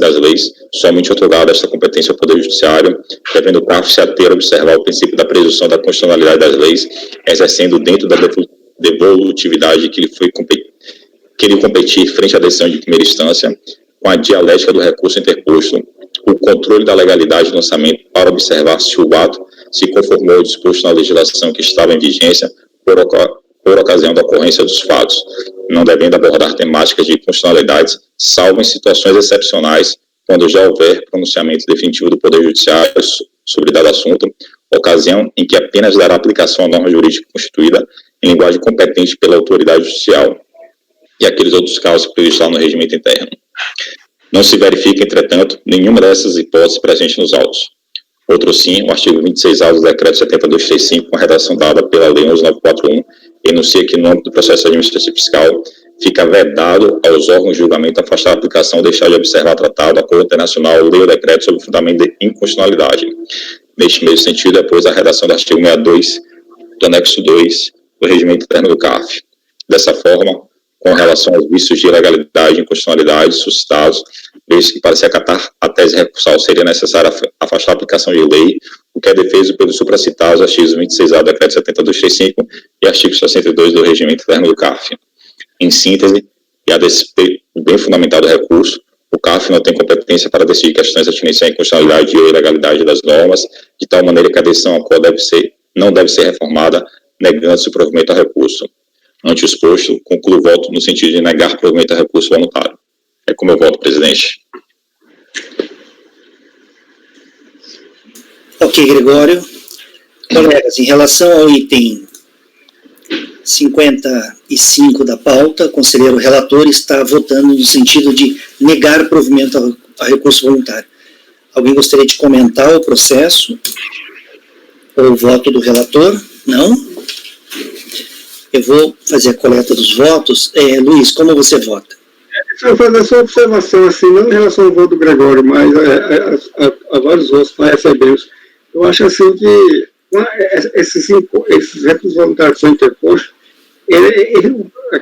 das leis, somente otorgada esta competência ao Poder Judiciário, devendo o CARF se ater a observar o princípio da presunção da constitucionalidade das leis, exercendo dentro da devolutividade que lhe competir frente à decisão de primeira instância, com a dialética do recurso interposto, o controle da legalidade do lançamento para observar se o ato se conformou ao disposto na legislação que estava em vigência por ocasião da ocorrência dos fatos, não devendo abordar temáticas de inconstitucionalidades, salvo em situações excepcionais, quando já houver pronunciamento definitivo do Poder Judiciário sobre dado assunto, ocasião em que apenas dará aplicação à norma jurídica constituída em linguagem competente pela autoridade judicial, e aqueles outros casos previstos no regimento interno. Não se verifica, entretanto, nenhuma dessas hipóteses presentes nos autos. Outro sim, o artigo 26A do decreto 7235, com a redação dada pela Lei 11.941, enuncia que no âmbito do processo administrativo fiscal fica vedado aos órgãos de julgamento afastar a aplicação ou deixar de observar tratado, acordo internacional, lei ou decreto sob fundamento de inconstitucionalidade. Neste mesmo sentido, depois a redação do artigo 62 do anexo 2 do regimento interno do CARF. Dessa forma, com relação aos vícios de ilegalidade e inconstitucionalidade suscitados, desde que para se acatar a tese recursal seria necessário afastar a aplicação de lei, o que é defeso pelos supracitados artigos 26A do decreto 7235 e artigo 62 do regimento interno do CARF. Em síntese, e a despeito do bem fundamentado recurso, o CARF não tem competência para decidir questões atinentes à inconstitucionalidade ou ilegalidade das normas, de tal maneira que a decisão a qual não deve ser reformada, negando-se o provimento ao recurso. Ante o exposto, concluo o voto no sentido de negar provimento ao recurso voluntário. É como eu voto, presidente. Ok, Gregório. Colegas, em relação ao item 55 da pauta, o conselheiro relator está votando no sentido de negar provimento ao recurso voluntário. Alguém gostaria de comentar o processo ou o voto do relator? Não? Eu vou fazer a coleta dos votos. Luiz, como você vota? Eu vou fazer só uma observação, assim, não em relação ao voto do Gregório, mas a vários votos que nós recebemos. Eu acho assim que esses recursos voluntários são interpostos,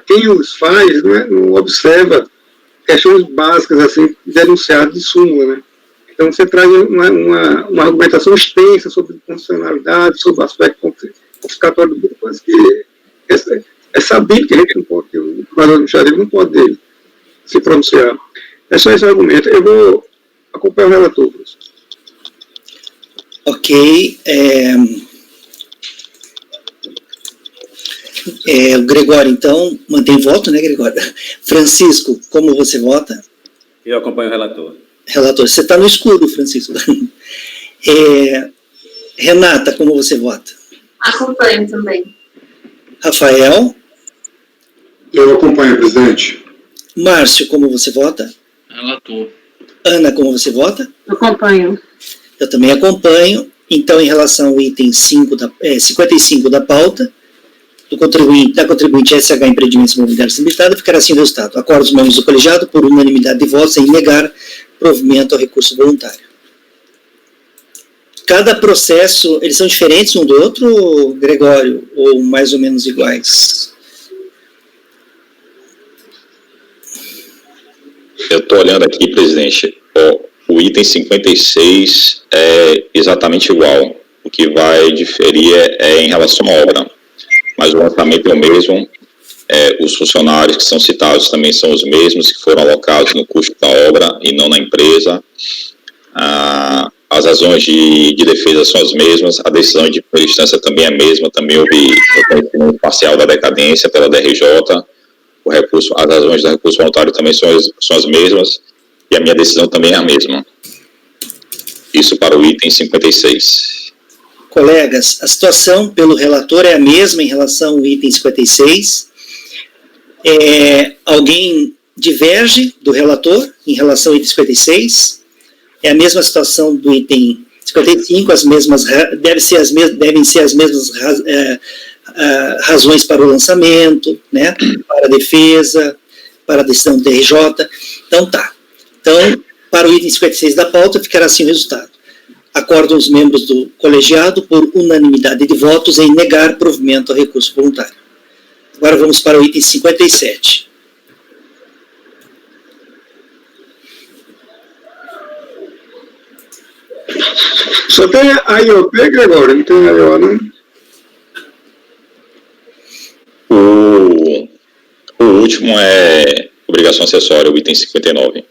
quem os faz, né, não observa questões básicas, assim, denunciadas de súmula, né? Então, você traz uma argumentação extensa sobre funcionalidade, sobre o aspecto confiscatório do coisa que é sabido que a gente não pode, que o procurador administrativo não pode se pronunciar. É só esse argumento. Eu vou acompanhar o relator. Ok. O Gregório, então, mantém voto, né, Gregório? Francisco, como você vota? Eu acompanho o relator. Relator, você está no escuro, Francisco. Renata, como você vota? Acompanho também. Rafael? Eu acompanho, presidente. Márcio, como você vota? Relator. Ana, como você vota? Acompanho. Eu também acompanho. Então, em relação ao item 55 da pauta, da contribuinte SH Empreendimentos Imobiliários Limitada, ficará assim o resultado. Acordo os membros do colegiado por unanimidade de votos em negar provimento ao recurso voluntário. Cada processo, eles são diferentes um do outro, Gregório, ou mais ou menos iguais? Eu estou olhando aqui, presidente, o item 56 é exatamente igual. O que vai diferir é em relação à obra. Mas o lançamento é o mesmo, os funcionários que são citados também são os mesmos que foram alocados no custo da obra e não na empresa. As razões de defesa são as mesmas, a decisão de primeira instância também é a mesma, também houve reconhecimento parcial da decadência pela DRJ, as razões do recurso voluntário também são as mesmas, e a minha decisão também é a mesma. Isso para o item 56. Colegas, a situação pelo relator é a mesma em relação ao item 56. Alguém diverge do relator em relação ao item 56? É a mesma situação do item 55, devem ser as mesmas razões para o lançamento, né, para a defesa, para a decisão do TRJ. Então, tá. Então, para o item 56 da pauta, ficará assim o resultado. Acordam os membros do colegiado por unanimidade de votos em negar provimento ao recurso voluntário. Agora vamos para o item 57. Só tem a IOP, Gregório, não tem a IO, não? O último é obrigação acessória, o item 59.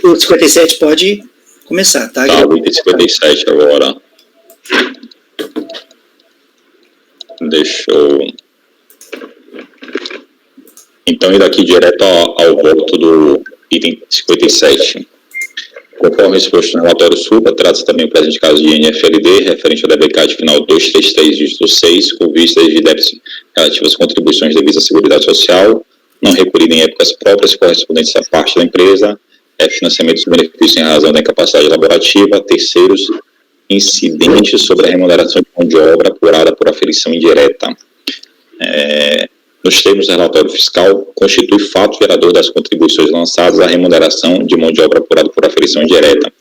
O 57 pode começar, tá? Tá, o item 57 agora. Deixa eu... Então, ir daqui direto ao voto do item 57. Conforme exposto no relatório SUPA, trata-se também o presente caso de NFLD, referente ao DBCAD final 233, dígito 6, com vistas de débitos relativas às contribuições devidas à Seguridade Social, não recolhido em épocas próprias correspondentes à parte da empresa, financiamento dos benefícios em razão da incapacidade laborativa, terceiros, incidentes sobre a remuneração de mão de obra apurada por aferição indireta. Nos termos do relatório fiscal, constitui fato gerador das contribuições lançadas a remuneração de mão de obra apurada por aferição indireta.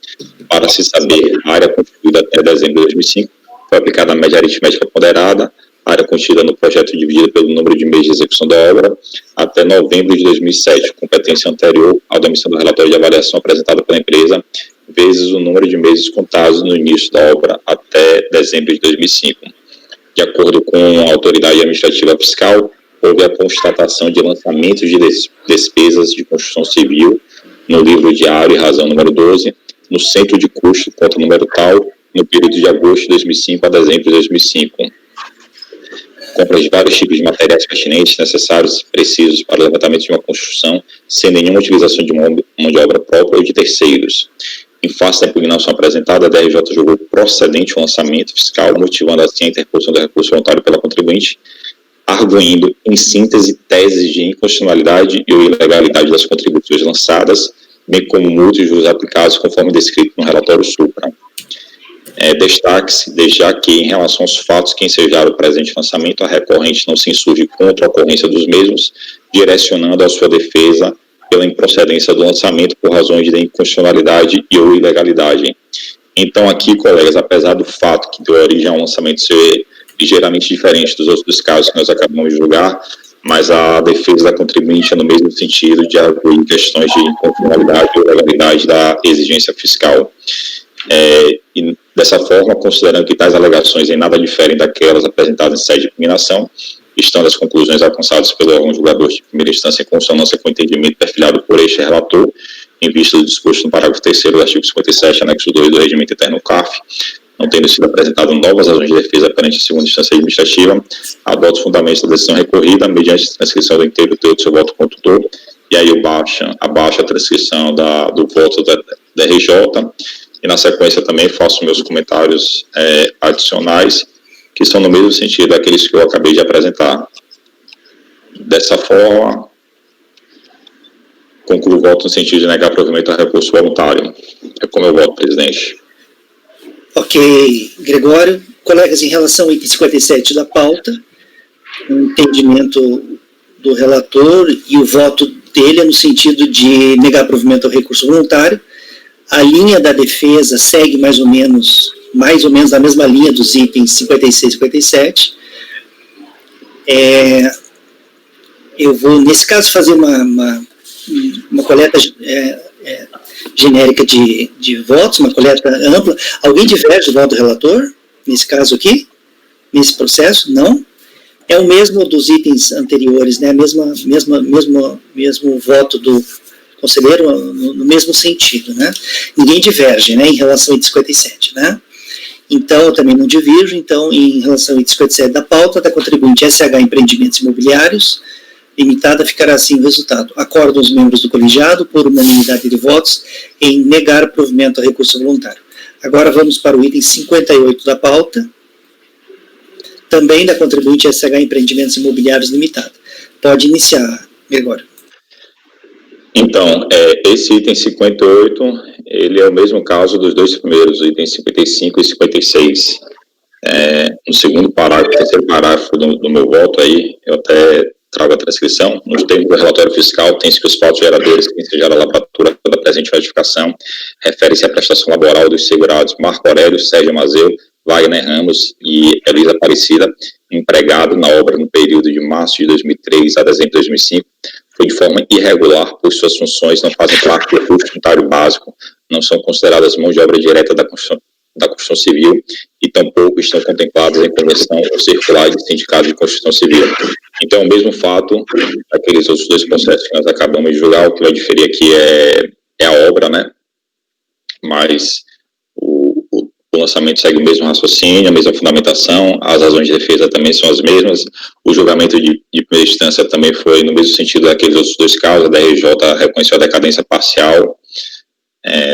Para se saber, a área constituída até dezembro de 2005 foi aplicada a média aritmética ponderada, a área contida no projeto dividida pelo número de meses de execução da obra, até novembro de 2007, competência anterior à da emissão do relatório de avaliação apresentado pela empresa, vezes o número de meses contados no início da obra até dezembro de 2005. De acordo com a autoridade administrativa fiscal, houve a constatação de lançamento de despesas de construção civil no livro diário e razão número 12, no centro de custo, conta número tal, no período de agosto de 2005 a dezembro de 2005. Compra de vários tipos de materiais pertinentes, necessários e precisos para o levantamento de uma construção, sem nenhuma utilização de mão de obra própria ou de terceiros. Em face da impugnação apresentada, a DRJ julgou procedente o lançamento fiscal, motivando assim a interposição do recurso voluntário pela contribuinte, arguindo, em síntese, teses de inconstitucionalidade e ou ilegalidade das contribuições lançadas, bem como multas e juros aplicados, conforme descrito no relatório supra. Destaque-se, desde já que, em relação aos fatos que ensejaram o presente lançamento, a recorrente não se insurge contra a ocorrência dos mesmos, direcionando a sua defesa pela improcedência do lançamento por razões de inconstitucionalidade e ou ilegalidade. Então, aqui, colegas, apesar do fato que deu origem ao lançamento ser ligeiramente diferente dos outros casos que nós acabamos de julgar, mas a defesa da contribuinte é no mesmo sentido de arguir questões de inconstitucionalidade e ilegalidade da exigência fiscal. E dessa forma, considerando que tais alegações em nada diferem daquelas apresentadas em sede de impugnação, estando as conclusões alcançadas pelo órgão julgador de primeira instância em consonância com o entendimento perfilhado por este relator, em vista do disposto no parágrafo 3º do artigo 57, anexo 2 do Regimento Interno CARF, não tendo sido apresentado novas razões de defesa perante a segunda instância administrativa, adota os fundamentos da decisão recorrida, mediante transcrição do inteiro teor do seu voto condutor, e aí abaixo a transcrição do voto da RJ, e na sequência também faço meus comentários adicionais, que são no mesmo sentido daqueles que eu acabei de apresentar. Dessa forma, concluo o voto no sentido de negar provimento ao recurso voluntário. É como eu voto, presidente. Ok, Gregório. Colegas, em relação ao item 57 da pauta, o entendimento do relator e o voto dele é no sentido de negar provimento ao recurso voluntário. A linha da defesa segue mais ou menos na mesma linha dos itens 56 e 57. Eu vou, nesse caso, fazer uma coleta genérica de votos, uma coleta ampla. Alguém diverge do voto do relator, nesse caso aqui? Nesse processo? Não? É o mesmo dos itens anteriores, né? Mesmo voto do conselheiro no mesmo sentido, né? Ninguém diverge, né, em relação ao item 57, né? Então, eu também não divirjo. Então, em relação ao item 57 da pauta, da contribuinte SH Empreendimentos Imobiliários Limitada, ficará assim o resultado. Acordam os membros do colegiado, por unanimidade de votos, em negar provimento ao recurso voluntário. Agora vamos para o item 58 da pauta, também da contribuinte SH Empreendimentos Imobiliários Limitada. Pode iniciar, Gregório. Então, esse item 58, ele é o mesmo caso dos dois primeiros, itens 55 e 56. No segundo parágrafo, terceiro parágrafo do meu voto aí, eu até trago a transcrição. Nos termos do relatório fiscal, tem-se que os fatos geradores que ensejaram a lavratura da presente retificação refere-se à prestação laboral dos segurados Marco Aurélio, Sérgio Mazeu, Wagner Ramos e Elisa Aparecida, empregado na obra no período de março de 2003 a dezembro de 2005, foi de forma irregular, pois suas funções não fazem parte do custo unitário básico, não são consideradas mão de obra direta da construção civil e tampouco estão contempladas em convenção ou circular de sindicato de construção civil. Então, o mesmo fato daqueles outros dois processos que nós acabamos de julgar, o que vai diferir aqui é a obra, né? Mas o lançamento segue o mesmo raciocínio, a mesma fundamentação, as razões de defesa também são as mesmas, o julgamento de primeira instância também foi no mesmo sentido daqueles outros dois casos, a DRJ reconheceu a decadência parcial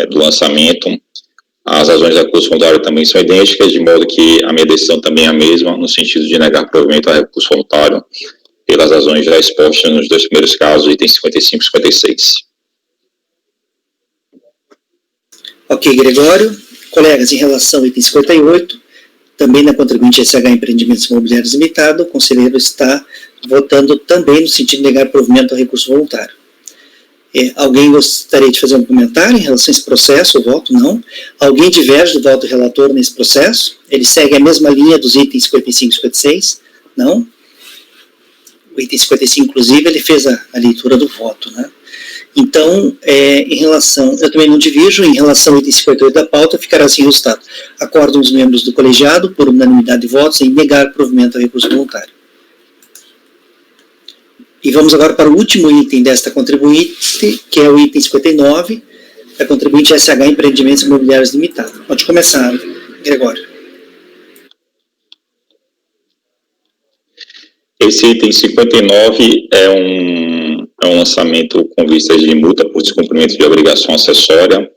do lançamento, as razões da recurso voluntário também são idênticas, de modo que a minha decisão também é a mesma, no sentido de negar provimento ao recurso voluntário, pelas razões já expostas nos dois primeiros casos, itens 55 e 56. Ok, Gregório. Colegas, em relação ao item 58, também na contribuinte SH Empreendimentos Imobiliários Limitada, o conselheiro está votando também no sentido de negar provimento ao recurso voluntário. Alguém gostaria de fazer um comentário em relação a esse processo, o voto? Não. Alguém diverge do voto do relator nesse processo? Ele segue a mesma linha dos itens 55 e 56? Não. O item 55, inclusive, ele fez a leitura do voto, né? Então, em relação, eu também não divijo, em relação ao item 58 da pauta, ficará assim o resultado. Acordam os membros do colegiado, por unanimidade de votos, em negar provimento ao recurso voluntário. E vamos agora para o último item desta contribuinte, que é o item 59, da contribuinte SH Empreendimentos Imobiliários Limitado. Pode começar, Gregório. Esse item 59 é um lançamento com vistas de multa por descumprimento de obrigação acessória.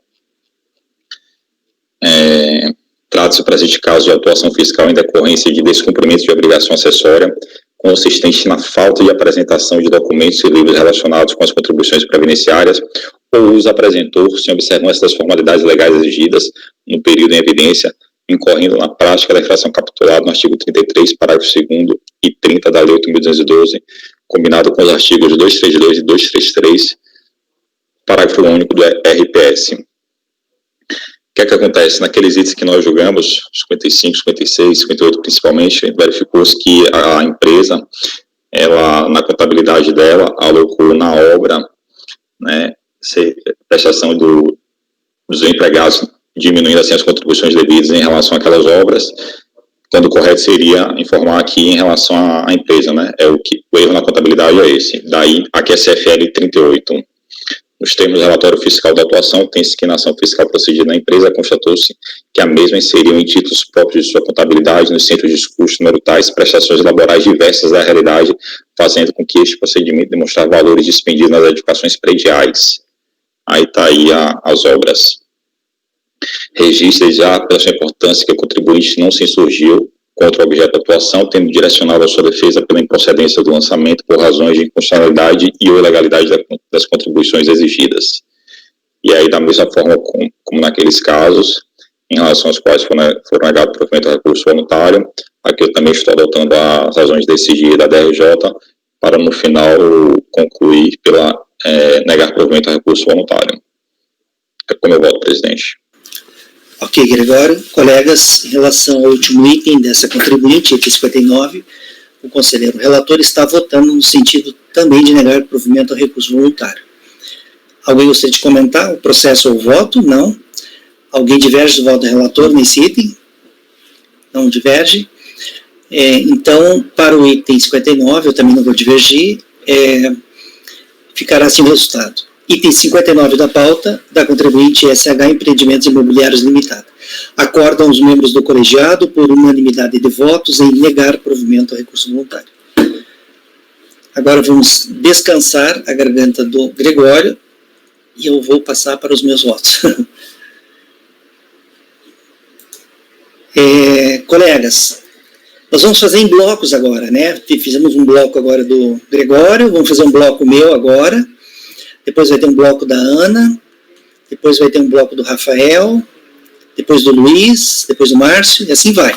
Trata-se para este caso de atuação fiscal em decorrência de descumprimento de obrigação acessória, consistente na falta de apresentação de documentos e livros relacionados com as contribuições previdenciárias, ou os apresentou sem observância das formalidades legais exigidas no período em evidência, incorrendo na prática da infração capitulada no artigo 33, parágrafo 2º e 30 da Lei 8.212, combinado com os artigos 232 e 233, parágrafo único do RPS. O que é que acontece? Naqueles itens que nós julgamos, 55, 56, 58 principalmente, verificou-se que a empresa, ela, na contabilidade dela, alocou na obra, né, prestação dos empregados, diminuindo assim as contribuições devidas em relação àquelas obras, quando o correto seria informar aqui em relação à empresa, né? O erro na contabilidade é esse. Daí, aqui é CFL 38. Nos termos do relatório fiscal da atuação, tem-se que na ação fiscal procedida na empresa, constatou-se que a mesma inseriu em títulos próprios de sua contabilidade, nos centros de custos número tais, prestações laborais diversas da realidade, fazendo com que este procedimento demonstrasse valores dispendidos nas edificações prediais. Aí está aí as obras. Registra já pela sua importância que o contribuinte não se insurgiu contra o objeto da atuação, tendo direcionado a sua defesa pela improcedência do lançamento por razões de inconstitucionalidade e ou ilegalidade das contribuições exigidas. E aí, da mesma forma como naqueles casos, em relação aos quais foram negados o provimento ao recurso voluntário, aqui eu também estou adotando as razões decididas da DRJ para, no final, concluir pela negar provimento ao recurso voluntário. É como eu voto, presidente. Ok, Gregório. Colegas, em relação ao último item dessa contribuinte, item 59, o conselheiro relator está votando no sentido também de negar provimento ao recurso voluntário. Alguém gostaria de comentar o processo ou o voto? Não. Alguém diverge do voto do relator nesse item? Não diverge. Então, para o item 59, eu também não vou divergir, ficará assim o resultado. Item 59 da pauta, da contribuinte SH Empreendimentos Imobiliários Limitado. Acordam os membros do colegiado, por unanimidade de votos, em negar provimento ao recurso voluntário. Agora vamos descansar a garganta do Gregório e eu vou passar para os meus votos. Colegas, nós vamos fazer em blocos agora, né? Fizemos um bloco agora do Gregório, vamos fazer um bloco meu agora. Depois vai ter um bloco da Ana, depois vai ter um bloco do Rafael, depois do Luiz, depois do Márcio, e assim vai.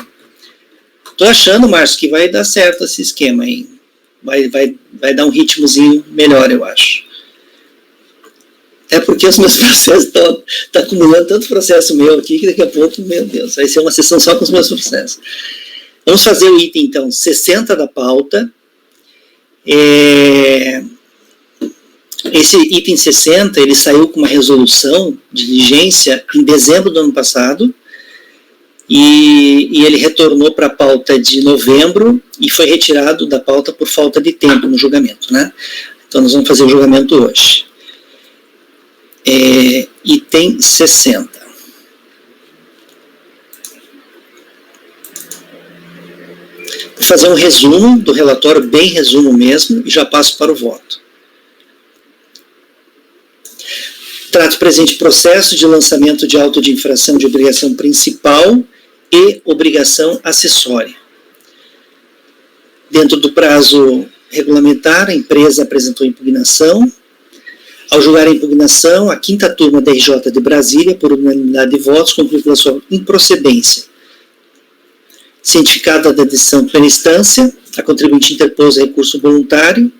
Estou achando, Márcio, que vai dar certo esse esquema aí. Vai dar um ritmozinho melhor, eu acho. Até porque os meus processos estão acumulando tanto processo meu aqui, que daqui a pouco, meu Deus, vai ser uma sessão só com os meus processos. Vamos fazer o item, então, 60 da pauta. Esse item 60, ele saiu com uma resolução de diligência em dezembro do ano passado, e ele retornou para a pauta de novembro e foi retirado da pauta por falta de tempo no julgamento, né? Então nós vamos fazer o julgamento hoje. Item 60. Vou fazer um resumo do relatório, bem resumo mesmo, e já passo para o voto. Trata o presente processo de lançamento de auto de infração de obrigação principal e obrigação acessória. Dentro do prazo regulamentar, a empresa apresentou impugnação. Ao julgar a impugnação, a 5ª turma da RJ de Brasília, por unanimidade de votos, concluiu pela sua improcedência. Cientificada da decisão de plena instância, a contribuinte interpôs recurso voluntário.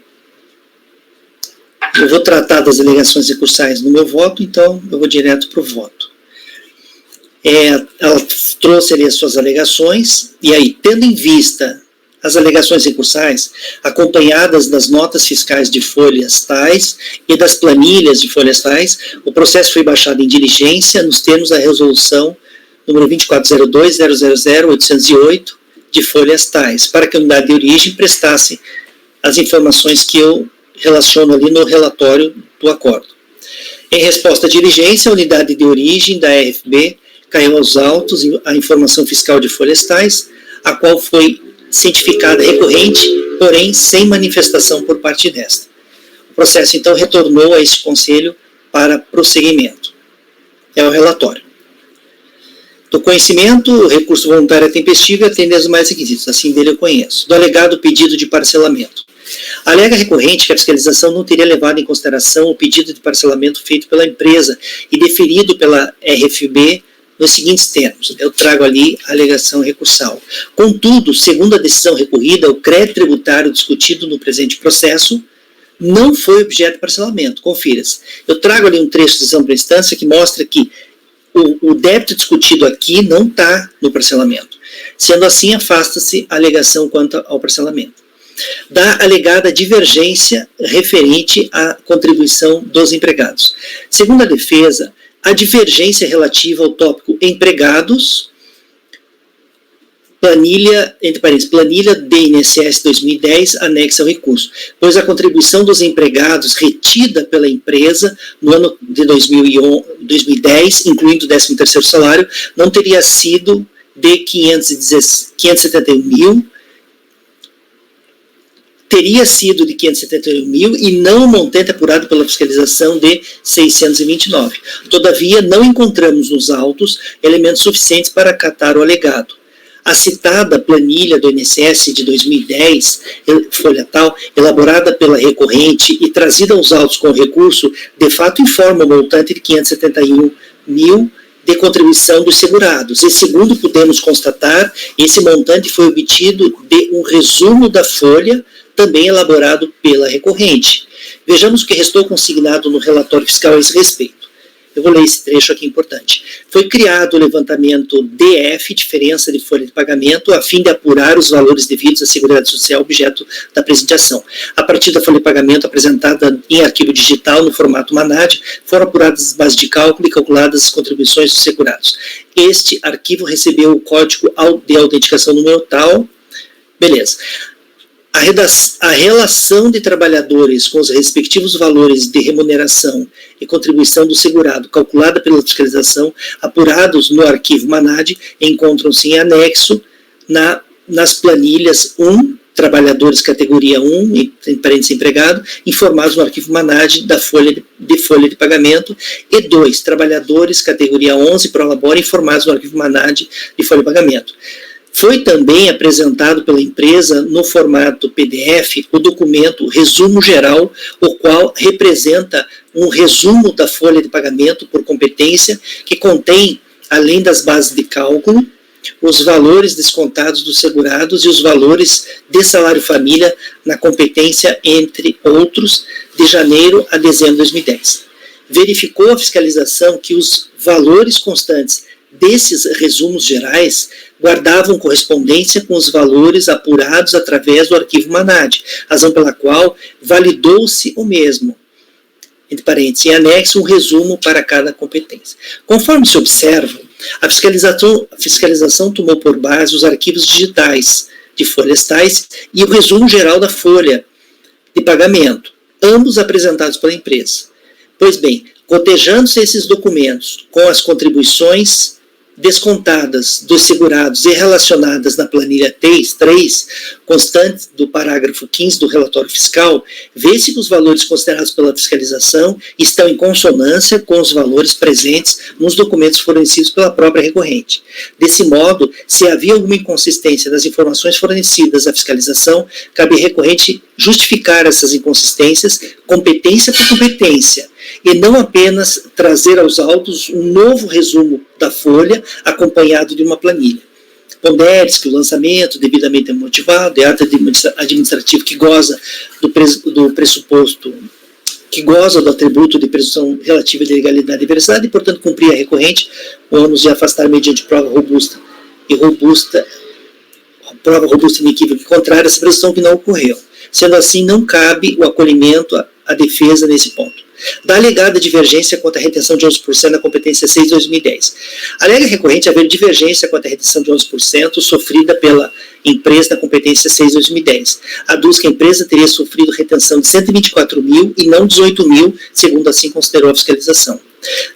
Eu vou tratar das alegações recursais no meu voto, então eu vou direto para o voto. Ela trouxe ali as suas alegações, e aí, tendo em vista as alegações recursais, acompanhadas das notas fiscais de folhas tais e das planilhas de folhas tais, o processo foi baixado em diligência nos termos da resolução número 2402.000.808 de folhas tais, para que a unidade de origem prestasse as informações que eu relaciono ali no relatório do acordo. Em resposta à diligência, a unidade de origem da RFB caiu aos autos a informação fiscal de folhas tais, a qual foi cientificada recorrente, porém sem manifestação por parte desta. O processo, então, retornou a este Conselho para prosseguimento. É o relatório. Do conhecimento, o recurso voluntário é tempestivo e atende aos mais requisitos, assim dele eu conheço. Do alegado pedido de parcelamento. Alega recorrente que a fiscalização não teria levado em consideração o pedido de parcelamento feito pela empresa e deferido pela RFB nos seguintes termos. Eu trago ali a alegação recursal. Contudo, segundo a decisão recorrida, o crédito tributário discutido no presente processo não foi objeto de parcelamento. Confira-se. Eu trago ali um trecho de ampla instância que mostra que o débito discutido aqui não está no parcelamento. Sendo assim, afasta-se a alegação quanto ao parcelamento. Da alegada divergência referente à contribuição dos empregados. Segundo a defesa, a divergência relativa ao tópico empregados, planilha, entre parênteses, planilha DNSS 2010, anexa ao recurso, pois a contribuição dos empregados retida pela empresa no ano de 2010, incluindo o 13º salário, não teria sido de 571 mil, teria sido de 571 mil e não o montante apurado pela fiscalização de 629. Todavia, não encontramos nos autos elementos suficientes para acatar o alegado. A citada planilha do INSS de 2010, folha tal, elaborada pela recorrente e trazida aos autos com recurso, de fato informa o montante de 571 mil de contribuição dos segurados. E segundo podemos constatar, esse montante foi obtido de um resumo da folha, também elaborado pela recorrente. Vejamos o que restou consignado no relatório fiscal a esse respeito. Eu vou ler esse trecho aqui importante. Foi criado o levantamento DF, diferença de folha de pagamento, a fim de apurar os valores devidos à Seguridade Social objeto da presente ação. A partir da folha de pagamento apresentada em arquivo digital no formato MANAD, foram apuradas as bases de cálculo e calculadas as contribuições dos segurados. Este arquivo recebeu o código de autenticação número tal. Beleza. A relação de trabalhadores com os respectivos valores de remuneração e contribuição do segurado, calculada pela fiscalização, apurados no arquivo MANAD, encontram-se em anexo nas planilhas 1, trabalhadores categoria 1, em parênteses empregado, informados no arquivo MANAD da folha de pagamento, e 2, trabalhadores categoria 11, prolabora, informados no arquivo MANAD de folha de pagamento. Foi também apresentado pela empresa no formato PDF o documento Resumo Geral, o qual representa um resumo da folha de pagamento por competência, que contém, além das bases de cálculo, os valores descontados dos segurados e os valores de salário família na competência, entre outros, de janeiro a dezembro de 2010. Verificou a fiscalização que os valores constantes desses resumos gerais guardavam correspondência com os valores apurados através do arquivo MANAD, razão pela qual validou-se o mesmo, entre parênteses, em anexo um resumo para cada competência. Conforme se observa, a fiscalização tomou por base os arquivos digitais de folhas tais e o resumo geral da folha de pagamento, ambos apresentados pela empresa. Pois bem, cotejando-se esses documentos com as contribuições descontadas dos segurados e relacionadas na planilha 3, constante do parágrafo 15 do relatório fiscal, vê-se que os valores considerados pela fiscalização estão em consonância com os valores presentes nos documentos fornecidos pela própria recorrente. Desse modo, se havia alguma inconsistência das informações fornecidas à fiscalização, cabe à recorrente justificar essas inconsistências, competência por competência, e não apenas trazer aos autos um novo resumo da folha, acompanhado de uma planilha. Pondere-se que o lançamento, devidamente motivado, é ato administrativo que goza do pressuposto, que goza do atributo de presunção relativa de legalidade e veracidade, e, portanto, cumprir a recorrente o ônus de afastar mediante prova robusta prova robusta e inequívoca contrária, essa presunção que não ocorreu. Sendo assim, não cabe o acolhimento à defesa nesse ponto. Da alegada divergência quanto à retenção de 11% na competência 6 de 2010. Alega recorrente haver divergência quanto à retenção de 11% sofrida pela empresa na competência 6 de 2010. Aduz que a empresa teria sofrido retenção de 124 mil e não 18 mil, segundo assim considerou a fiscalização.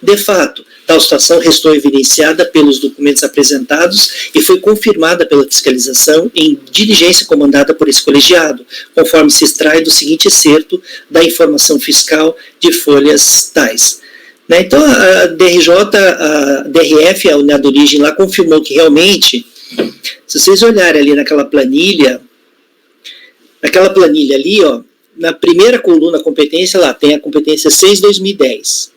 De fato, tal situação restou evidenciada pelos documentos apresentados e foi confirmada pela fiscalização em diligência comandada por esse colegiado, conforme se extrai do seguinte excerto da informação fiscal de folhas tais. Então, a DRJ, a DRF, a unidade de origem lá, confirmou que realmente, se vocês olharem ali naquela planilha ali, ó, na primeira coluna competência, lá tem a competência 6 de 2010.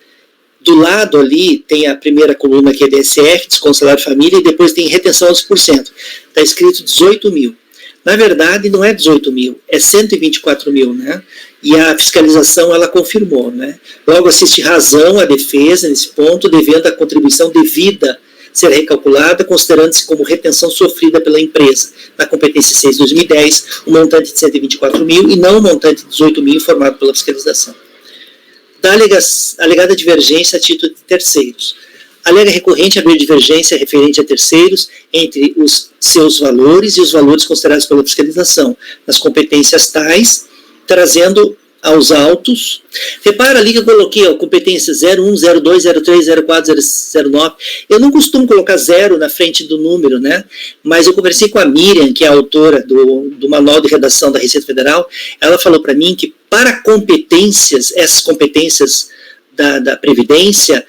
Do lado ali tem a primeira coluna que é DSF, desconto salário família, e depois tem retenção 11%. Está escrito 18 mil. Na verdade, não é 18 mil, é 124 mil, né? E a fiscalização, ela confirmou, né? Logo, assiste razão à defesa nesse ponto, devendo a contribuição devida ser recalculada, considerando-se como retenção sofrida pela empresa, na competência 6 de 2010, um montante de 124 mil e não um montante de 18 mil informado pela fiscalização. Da alegada divergência a título de terceiros. Alega recorrente haver divergência referente a terceiros entre os seus valores e os valores considerados pela fiscalização, nas competências tais, trazendo aos autos. Repara ali que eu coloquei, ó, competência 01, 02, 03, 04, 09. Eu não costumo colocar 0 na frente do número, né? Mas eu conversei com a Miriam, que é a autora do Manual de Redação da Receita Federal. Ela falou para mim que para competências, essas competências da Previdência,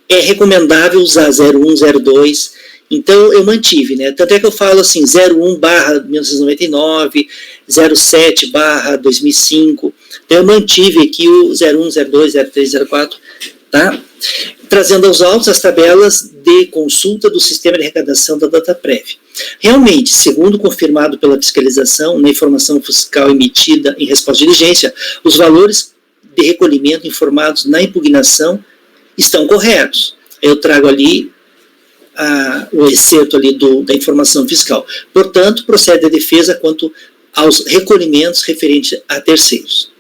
é recomendável usar 01, 02. Então, eu mantive, né? Tanto é que eu falo assim, 01/1999, 07/2005. Então, eu mantive aqui o 01, 02, 03, 04, tá? Trazendo aos autos as tabelas de consulta do sistema de arrecadação da DataPrev. Realmente, segundo confirmado pela fiscalização, na informação fiscal emitida em resposta de diligência, os valores de recolhimento informados na impugnação estão corretos. Eu trago ali o excerto ali da informação fiscal. Portanto, procede a defesa quanto aos recolhimentos referentes a terceiros.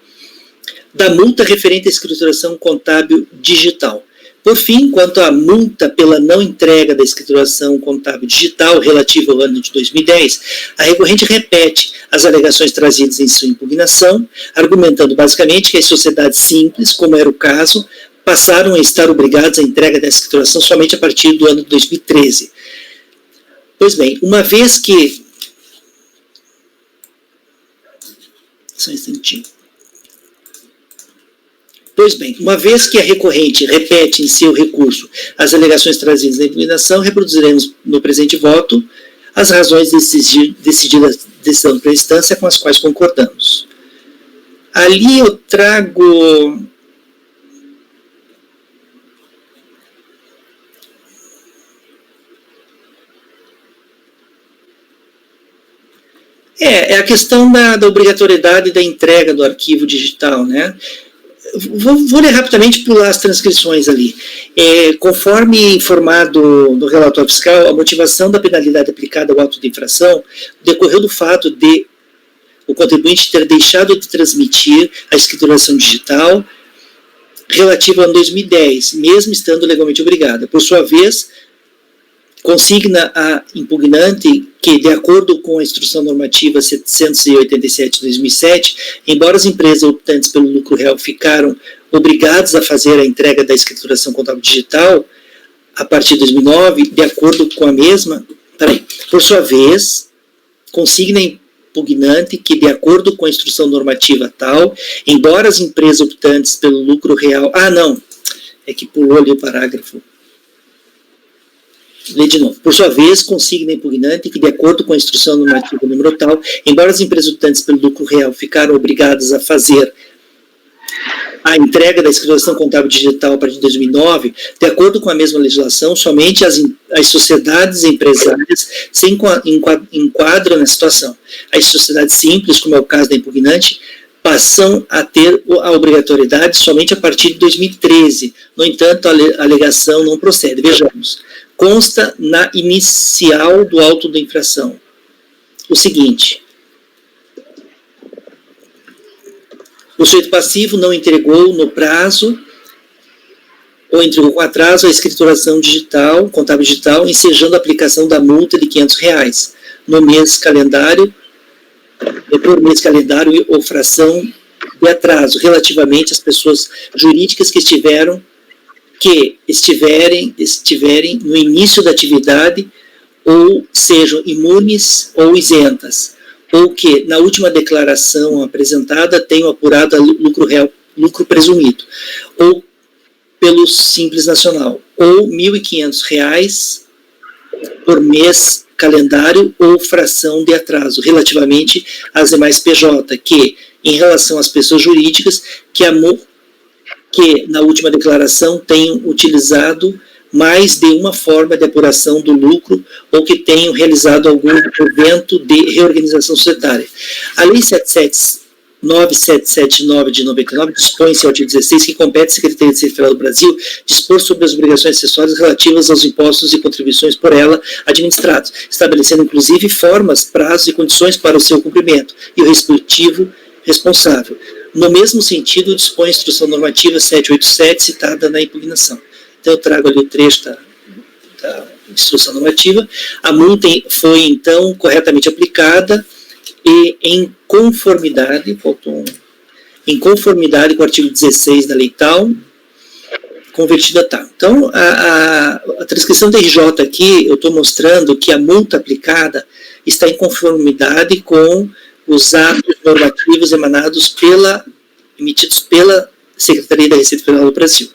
Da multa referente à escrituração contábil digital. Por fim, quanto à multa pela não entrega da escrituração contábil digital relativa ao ano de 2010, a recorrente repete as alegações trazidas em sua impugnação, argumentando basicamente que as sociedades simples, como era o caso, passaram a estar obrigados à entrega da escrituração somente a partir do ano de 2013. Pois bem, uma vez que... Só um instantinho. Pois bem, uma vez que a recorrente repete em seu recurso as alegações trazidas na impugnação, reproduziremos no presente voto as razões decididas decisão para a instância com as quais concordamos. Ali eu trago... É a questão da obrigatoriedade da entrega do arquivo digital, né? Vou ler rapidamente, pular as transcrições ali. Conforme informado no relatório fiscal, a motivação da penalidade aplicada ao auto de infração decorreu do fato de o contribuinte ter deixado de transmitir a escrituração digital relativa ao ano 2010, mesmo estando legalmente obrigada. Por sua vez, consigna a impugnante que, de acordo com a Instrução Normativa 787 de 2007, embora as empresas optantes pelo lucro real ficaram obrigadas a fazer a entrega da escrituração contábil digital a partir de 2009, de acordo com a mesma, por sua vez, consigna a impugnante que, de acordo com a Instrução Normativa tal, embora as empresas optantes pelo lucro real... Ah, não, é que pulou ali o parágrafo. Lê de novo. Por sua vez, consigna impugnante que, de acordo com a instrução normativa número tal, embora as empresas optantes pelo lucro real ficaram obrigadas a fazer a entrega da escrituração contábil digital a partir de 2009, de acordo com a mesma legislação, somente as sociedades empresárias se enquadram na situação. As sociedades simples, como é o caso da impugnante, passam a ter a obrigatoriedade somente a partir de 2013. No entanto, a alegação não procede. Vejamos. Consta na inicial do auto da infração. o seguinte: o sujeito passivo não entregou no prazo ou entregou com atraso a escrituração digital, contábil digital, ensejando a aplicação da multa de R$500 no mês calendário, por mês calendário ou fração de atraso, relativamente às pessoas jurídicas que estiverem no início da atividade ou sejam imunes ou isentas, ou que, na última declaração apresentada, tenham apurado lucro real, lucro presumido, ou pelo Simples Nacional, ou R$1.500 por mês calendário ou fração de atraso, relativamente às demais PJ, que, em relação às pessoas jurídicas, que na última declaração tenham utilizado mais de uma forma de apuração do lucro ou que tenham realizado algum evento de reorganização societária. A Lei 9779 de 99 dispõe-se ao artigo 16 que compete à Secretaria de Receita Federal do Brasil dispor sobre as obrigações acessórias relativas aos impostos e contribuições por ela administrados, estabelecendo inclusive formas, prazos e condições para o seu cumprimento e o respectivo responsável. No mesmo sentido, dispõe a Instrução Normativa 787 citada na impugnação. Então, eu trago ali o trecho da Instrução Normativa. A multa foi, então, corretamente aplicada e em conformidade com o artigo 16 da Lei tal, convertida tal. Então, a transcrição da RJ aqui, eu estou mostrando que a multa aplicada está em conformidade com os atos normativos emitidos pela Secretaria da Receita Federal do Brasil.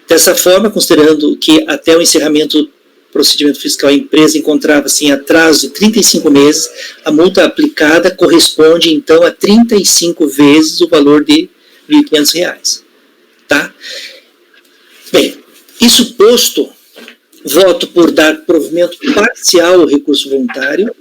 Dessa forma, considerando que até o encerramento do procedimento fiscal a empresa encontrava-se em atraso de 35 meses, a multa aplicada corresponde, então, a 35 vezes o valor de R$1.500. Tá? Bem, isso posto, voto por dar provimento parcial ao recurso voluntário,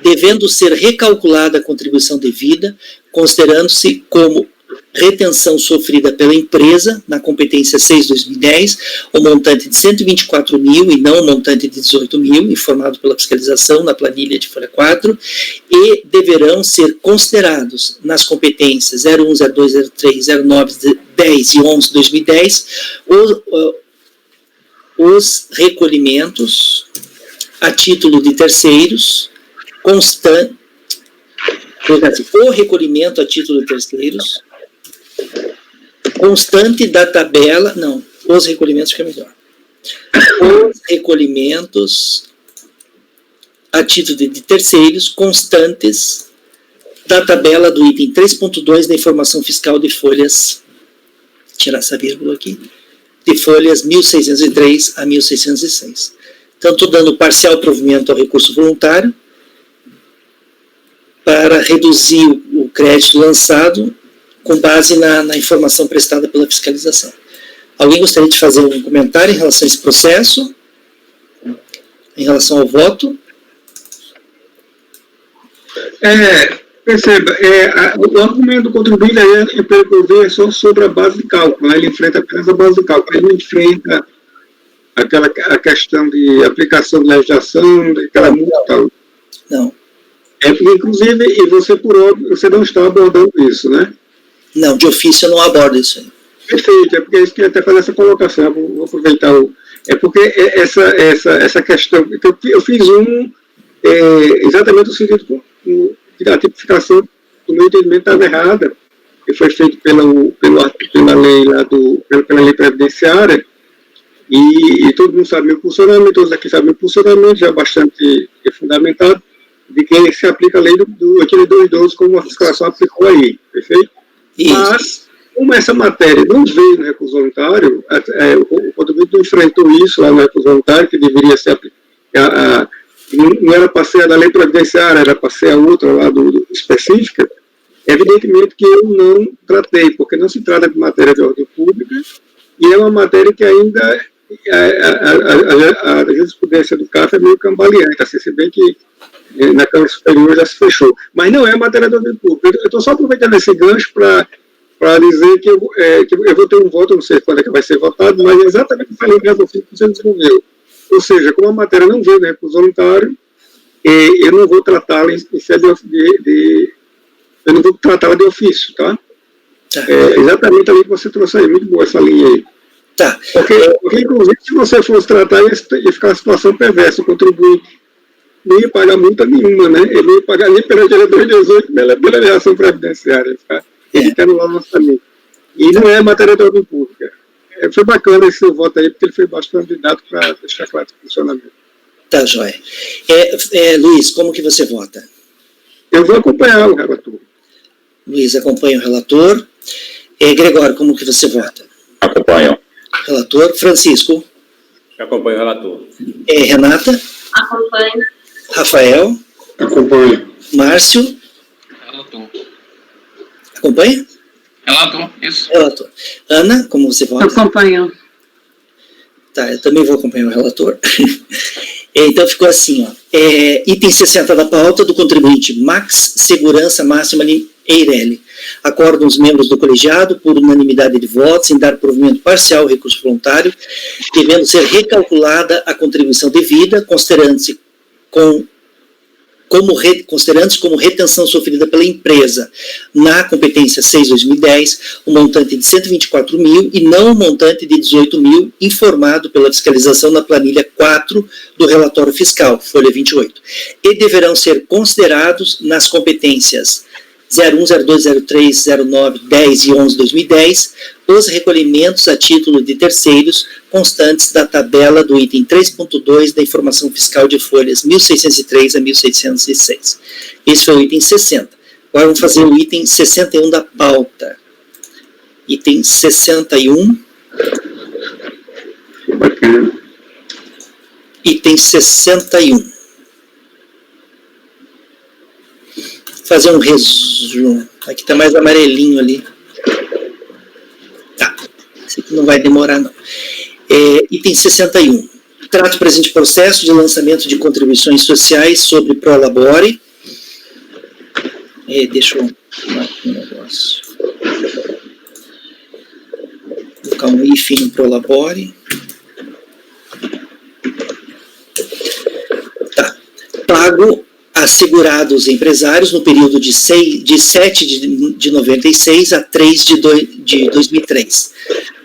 devendo ser recalculada a contribuição devida, considerando-se como retenção sofrida pela empresa, na competência 6/2010, o montante de 124 mil e não o montante de 18 mil, informado pela fiscalização na planilha de folha 4, e deverão ser considerados nas competências 01, 02, 03, 09, 10 e 11 2010, os recolhimentos a título de terceiros, o recolhimento a título de terceiros, constante da tabela, não, os recolhimentos fica melhor. Os recolhimentos a título de terceiros, constantes da tabela do item 3.2 da informação fiscal de folhas, tirar essa vírgula aqui, de folhas 1603 a 1606. Então, estou dando parcial provimento ao recurso voluntário, para reduzir o crédito lançado com base na informação prestada pela fiscalização. Alguém gostaria de fazer um comentário em relação a esse processo? Em relação ao voto? Perceba, o argumento do contribuinte, pelo que eu vi, é só sobre a base de cálculo, né? Ele enfrenta apenas a base de cálculo, ele não enfrenta a questão de aplicação de legislação, daquela multa e tal. Não. Inclusive, e você, por óbvio, você não está abordando isso, né? Não, de ofício eu não abordo isso aí. Perfeito, é porque eu queria até fazer essa colocação, vou aproveitar é porque essa questão, eu fiz exatamente o sentido que a tipificação, do meu entendimento, estava errada, que foi feito pela lei lá pela lei previdenciária, e todo mundo sabe o funcionamento, todos aqui sabem o funcionamento, já bastante fundamentado, de que se aplica a lei aquele 212 como a fiscalização aplicou aí, perfeito? Isso. Mas, como essa matéria não veio no recurso voluntário, o contribuinte não enfrentou isso lá no recurso voluntário, que deveria ser não era para ser a da lei previdenciária, era para ser a outra lá específica, evidentemente que eu não tratei, porque não se trata de matéria de ordem pública, e é uma matéria que ainda a jurisprudência do CAF é meio cambaleante, assim, se bem que na Câmara Superior já se fechou. Mas não é matéria de ordem pública. Eu estou só aproveitando esse gancho para dizer que eu vou ter um voto, não sei quando é que vai ser votado, mas é exatamente o que falei que você desenvolveu. Ou seja, como a matéria não veio no recurso voluntário, eu não vou tratá-la eu não vou tratá-la de ofício, tá? Tá. Exatamente ali que você trouxe aí, muito boa essa linha aí. Tá. Porque inclusive, se você fosse tratar, ia ficar uma situação perversa, o contribuinte não ia pagar multa nenhuma, né? Ele não ia pagar nem pela Lei 2018, pela reação previdenciária, tá? Ele quer anular o lançamento. E não é matéria de ordem pública. Foi bacana esse seu voto aí, porque ele foi bastante didático para deixar claro o funcionamento. Tá, joia. Luiz, como que você vota? Eu vou acompanhar o relator. Luiz acompanha o relator. Gregório, como que você vota? Acompanho. Relator. Francisco. Acompanho o relator. Renata. Acompanho. Rafael. Acompanho. Márcio. Relator. Acompanha? Relator, isso. Relator. Ana, como você vota? Acompanho. Tá, eu também vou acompanhar o relator. Então ficou assim, ó. Item 60 da pauta do contribuinte Max Segurança Máxima Eireli. Acordam os membros do colegiado, por unanimidade de votos, em dar provimento parcial ao recurso voluntário, devendo ser recalculada a contribuição devida, considerando-se como retenção sofrida pela empresa na competência 6/2010, o montante de 124 mil e não o montante de 18 mil informado pela fiscalização na planilha 4 do relatório fiscal, folha 28, e deverão ser considerados nas competências 01, 02, 03, 09, 10 e 11 de 2010, os recolhimentos a título de terceiros constantes da tabela do item 3.2 da informação fiscal de folhas 1603 a 1606. Esse foi o item 60. Agora vamos fazer o item 61 da pauta. Item 61. Bacana. Item 61. Fazer um resumo. Aqui está mais amarelinho ali. Tá. Esse aqui não vai demorar, não. Item 61. Trata o presente processo de lançamento de contribuições sociais sobre Prolabore. Deixa eu arrumar aqui um negócio. Vou colocar um hífen no Prolabore. Tá. Pago assegurados empresários no período de 7 de 96 a 3 de 2003,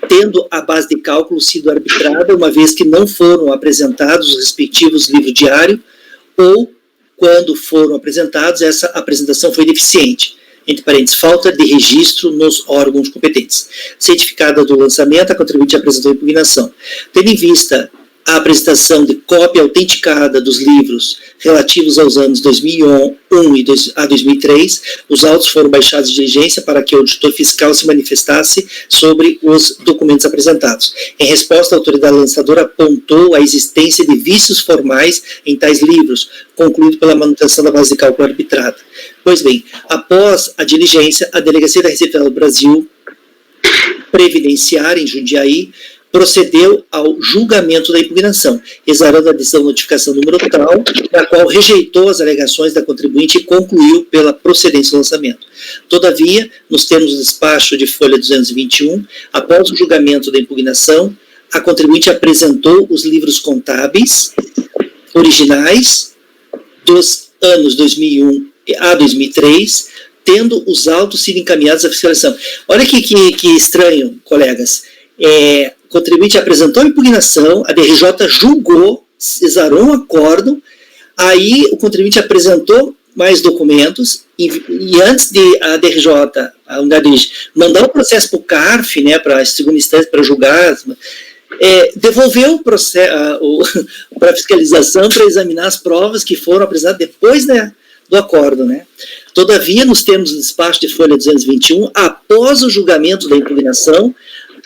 tendo a base de cálculo sido arbitrada, uma vez que não foram apresentados os respectivos livros diário, ou, quando foram apresentados, essa apresentação foi deficiente, entre parênteses, falta de registro nos órgãos competentes. Certificada do lançamento, a contribuinte apresentou impugnação. Tendo em vista a apresentação de cópia autenticada dos livros relativos aos anos 2001 a 2003, os autos foram baixados de diligência para que o auditor fiscal se manifestasse sobre os documentos apresentados. Em resposta, a autoridade lançadora apontou a existência de vícios formais em tais livros, concluído pela manutenção da base de cálculo arbitrada. Pois bem, após a diligência, a Delegacia da Receita Federal do Brasil, Previdenciária, em Jundiaí, procedeu ao julgamento da impugnação, exarando a decisão notificação número tal, na qual rejeitou as alegações da contribuinte e concluiu pela procedência do lançamento. Todavia, nos termos do despacho de folha 221, após o julgamento da impugnação, a contribuinte apresentou os livros contábeis originais dos anos 2001 a 2003, tendo os autos sido encaminhados à fiscalização. Olha que estranho, colegas. O contribuinte apresentou a impugnação, a DRJ julgou, exarou um acórdão, aí o contribuinte apresentou mais documentos, e antes de a DRJ, a unidade de mandar o processo para o CARF, né, para a segunda instância, para julgar, devolveu o processo para a fiscalização, para examinar as provas que foram apresentadas depois, né, do acórdão, né. Todavia, nos termos do despacho de folha 221, após o julgamento da impugnação,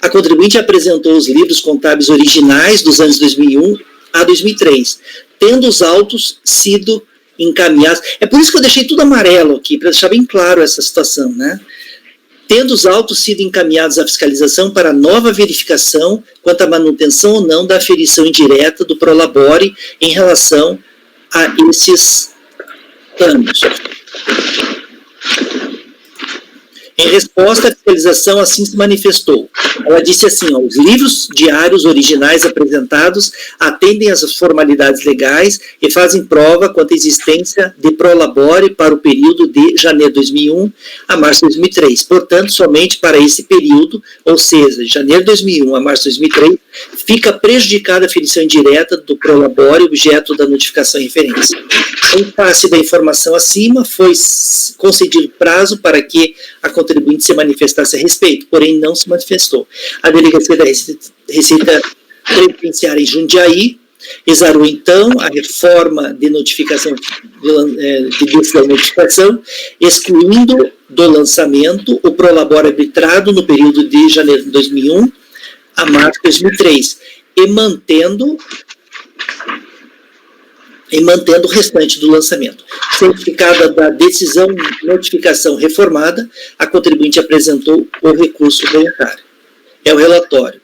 a contribuinte apresentou os livros contábeis originais dos anos 2001 a 2003, tendo os autos sido encaminhados. É por isso que eu deixei tudo amarelo aqui, para deixar bem claro essa situação, né? Tendo os autos sido encaminhados à fiscalização para nova verificação quanto à manutenção ou não da aferição indireta do Prolabore em relação a esses anos. Em resposta, a fiscalização assim se manifestou. Ela disse assim, ó, os livros diários originais apresentados atendem às formalidades legais e fazem prova quanto à existência de prolabore para o período de janeiro de 2001 a março de 2003. Portanto, somente para esse período, ou seja, de janeiro de 2001 a março de 2003, fica prejudicada a aferição indireta do prolabore, objeto da notificação em referência. Em face da informação acima, foi concedido prazo para que a contribuinte se manifestasse a respeito, porém não se manifestou. A Delegacia da Receita Previdenciária em Jundiaí exarou, então, a reforma de notificação, de notificação, excluindo do lançamento o prolabore arbitrado no período de janeiro de 2001 a março de 2003, e mantendo o restante do lançamento. Certificada da decisão notificação reformada, a contribuinte apresentou o recurso voluntário. É o relatório.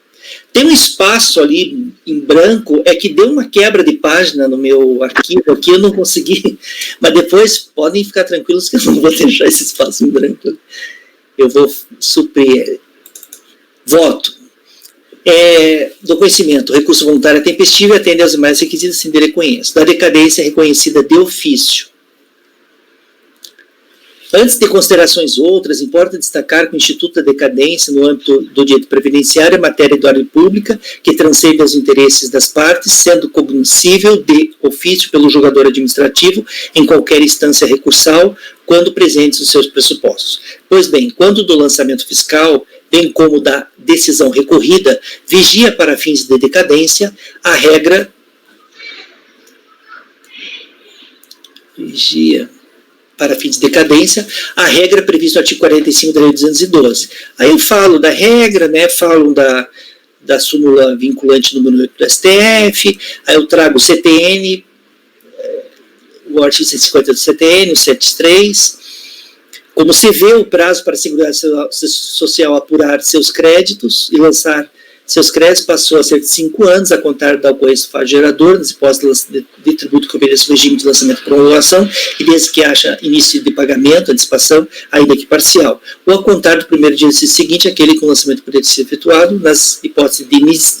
Tem um espaço ali em branco, é que deu uma quebra de página no meu arquivo aqui, eu não consegui, mas depois podem ficar tranquilos que eu não vou deixar esse espaço em branco. Eu vou suprir. Voto. Do conhecimento, o recurso voluntário é tempestivo e atende aos demais requisitos, assim de reconheço. Da decadência reconhecida de ofício. Antes de considerações outras, importa destacar que o Instituto da Decadência, no âmbito do direito previdenciário, é matéria de ordem pública que transcende os interesses das partes, sendo cognoscível de ofício pelo julgador administrativo em qualquer instância recursal, quando presentes os seus pressupostos. Pois bem, quando do lançamento fiscal, bem como da decisão recorrida, vigia para fins de decadência a regra... para fins de decadência, a regra prevista no artigo 45 da Lei 212. Aí eu falo da regra, né, falo da súmula vinculante número 8 do STF, aí eu trago o CTN, o artigo 150 do CTN, o 73. Como se vê, o prazo para a Seguridade Social apurar seus créditos e lançar seus créditos passou a ser de 5 anos, a contar da ocorrência do fato gerador, nas hipóteses de tributo que obedeça o regime de lançamento e prorrogação, e desde que haja início de pagamento, antecipação, ainda que parcial, ou a contar do primeiro dia seguinte, aquele com o lançamento poder ser efetuado, nas hipóteses de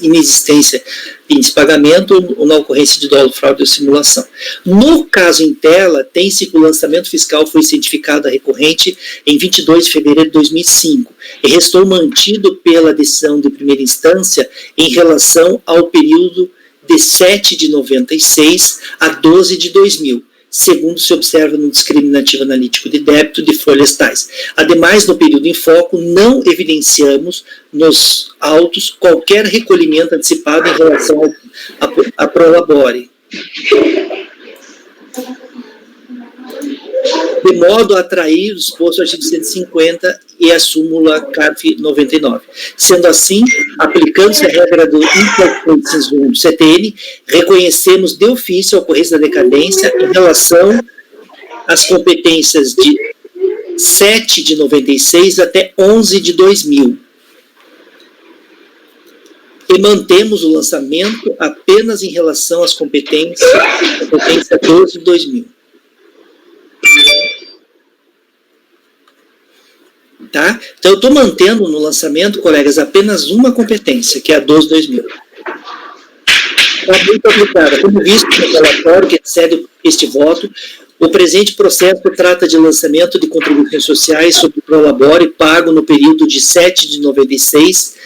inexistência de pagamento ou na ocorrência de dolo, fraude ou simulação. No caso em tela, tem-se que o lançamento fiscal foi cientificado a recorrente em 22 de fevereiro de 2005 e restou mantido pela decisão de primeira instância em relação ao período de 7 de 96 a 12 de 2000, segundo se observa no discriminativo analítico de débito de folhas tais. Ademais, no período em foco, não evidenciamos nos autos qualquer recolhimento antecipado em relação a prolabore, de modo a atrair o disposto ao artigo 150 e a súmula CARF 99. Sendo assim, aplicando-se a regra do inciso 1 do CTN, reconhecemos de ofício a ocorrência da decadência em relação às competências de 7 de 96 até 11 de 2000. E mantemos o lançamento apenas em relação às competência 12 de 2000. Tá? Então, eu estou mantendo no lançamento, colegas, apenas uma competência, que é a 12/2000. Está muito aplicada. Como visto no relatório que excede este voto, o presente processo trata de lançamento de contribuições sociais sobre o prolabore pago no período de 7 de 96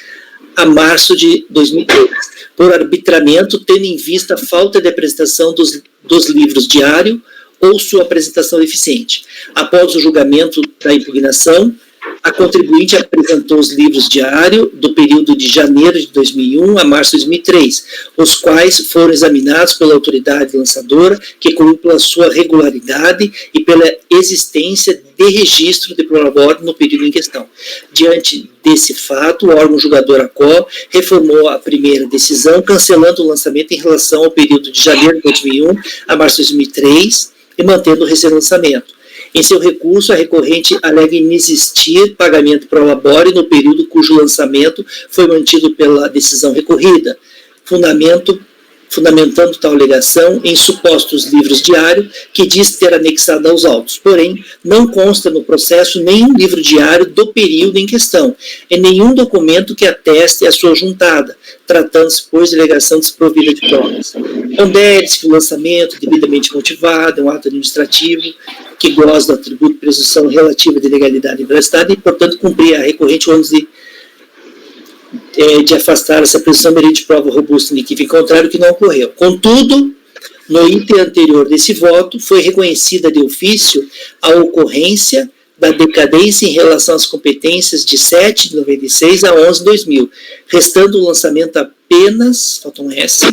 a março de 2003, por arbitramento, tendo em vista a falta de apresentação dos livros diário ou sua apresentação deficiente. Após o julgamento da impugnação, a contribuinte apresentou os livros diários do período de janeiro de 2001 a março de 2003, os quais foram examinados pela autoridade lançadora, que concluiu pela sua regularidade e pela existência de registro de prolabore no período em questão. Diante desse fato, o órgão julgador ACO reformou a primeira decisão, cancelando o lançamento em relação ao período de janeiro de 2001 a março de 2003 e mantendo o relançamento. Em seu recurso, a recorrente alega inexistir pagamento prolabore no período cujo lançamento foi mantido pela decisão recorrida, fundamento fundamentando tal alegação em supostos livros diários que diz ter anexado aos autos. Porém, não consta no processo nenhum livro diário do período em questão, e nenhum documento que ateste a sua juntada, tratando-se, pois, de alegação desprovida de provas. Pondere-se que o lançamento devidamente motivado é um ato administrativo que goza do atributo de presunção relativa de legalidade e veracidade e, portanto, cumprir a recorrente ônus de afastar essa presunção meramente de prova robusta inequívoca, em contrário, que não ocorreu. Contudo, no item anterior desse voto, foi reconhecida de ofício a ocorrência da decadência em relação às competências de 7 de 96 a 11 de 2000, restando o lançamento apenas, falta um S,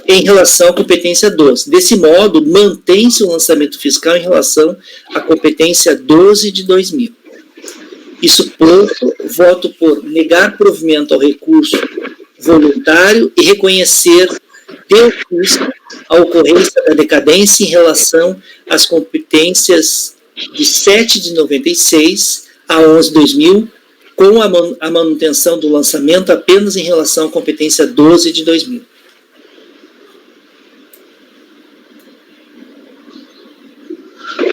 em relação à competência 12. Desse modo, mantém-se o lançamento fiscal em relação à competência 12 de 2000. Isso posto, voto por negar provimento ao recurso voluntário e reconhecer de ofício a ocorrência da decadência em relação às competências de 7 de 96 a 11 de 2000, com a manutenção do lançamento apenas em relação à competência 12 de 2000.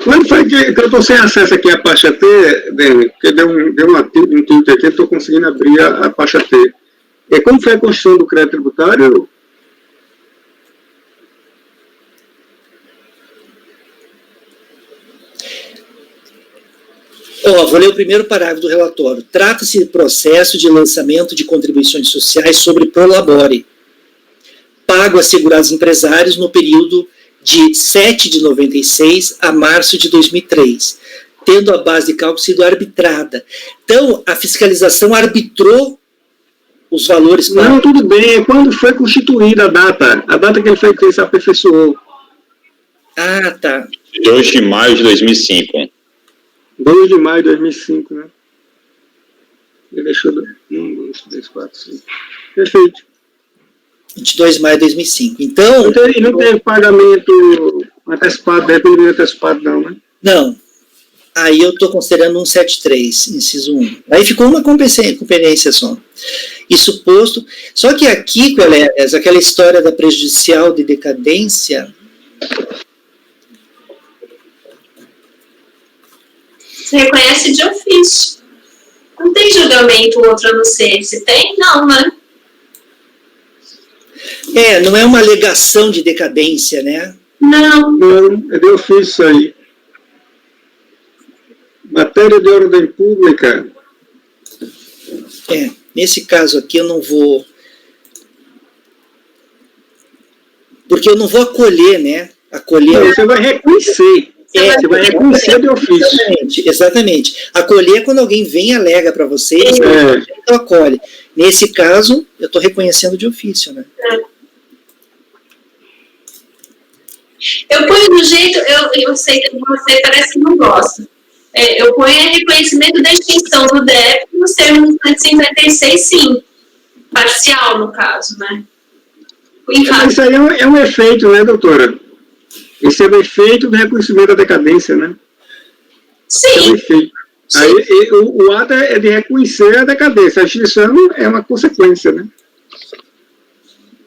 Quando foi que eu estou sem acesso aqui à pasta T, Dani? Porque deu um tilt aqui, eu estou conseguindo abrir a pasta T. E como foi a construção do crédito tributário? Vou ler o primeiro parágrafo do relatório. Trata-se de processo de lançamento de contribuições sociais sobre Prolabore, pago a segurados empresários no período de 7 de 96 a março de 2003, tendo a base de cálculo sido arbitrada. Então, a fiscalização arbitrou os valores... Não, tudo bem. Quando foi constituída a data que ele se aperfeiçoou? Ah, tá. 2 de maio de 2005. 2 de maio de 2005, né? Ele deixou... 1, 2, 3, 4, 5. Perfeito. 22 de maio de 2005. Então... Não teve pagamento antecipado, dependendo antecipado, não, né? Não. Aí eu estou considerando 173, inciso 1. Aí ficou uma competência só. Isso posto... Só que aqui, colegas, aquela história da prejudicial de decadência... Você reconhece de ofício. Não tem julgamento outro a não ser. Se tem, não, né? Não é uma alegação de decadência, né? Não. Não, é de ofício isso aí. Matéria de ordem pública. Nesse caso aqui eu não vou... Porque eu não vou acolher, né? Acolher... Você vai reconhecer. Você vai reconhecer de ofício. Exatamente. Acolher é quando alguém vem e alega para você, então acolhe. Nesse caso, eu estou reconhecendo de ofício, né? Eu ponho do jeito, eu sei que você parece que não gosta. Eu ponho reconhecimento da extinção do débito no termo 156, sim. Parcial, no caso, né? Isso aí é um efeito, né, doutora? Esse é o efeito do reconhecimento da decadência, né? Sim. É um efeito. Aí, o ato é de reconhecer a decadência. A extinção é uma consequência, né?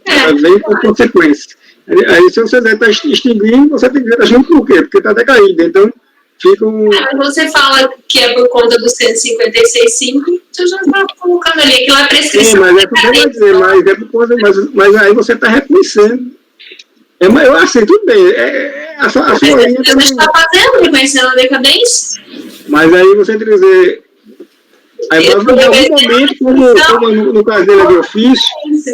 Ela vem com consequência. Aí, se você está extinguindo, você tem que ver junto por quê? Porque está decaído. Então, fica um... Você fala que é por conta do 156.5, você já está colocando ali. Aquilo é prescrição. Sim, mas é porque vai dizer, mas aí você está reconhecendo. Eu assim, tudo bem. A sua linha você está fazendo, reconhecendo a decadência? Mas aí você tem que dizer... Aí, em algum momento, como no caso dele é de ofício,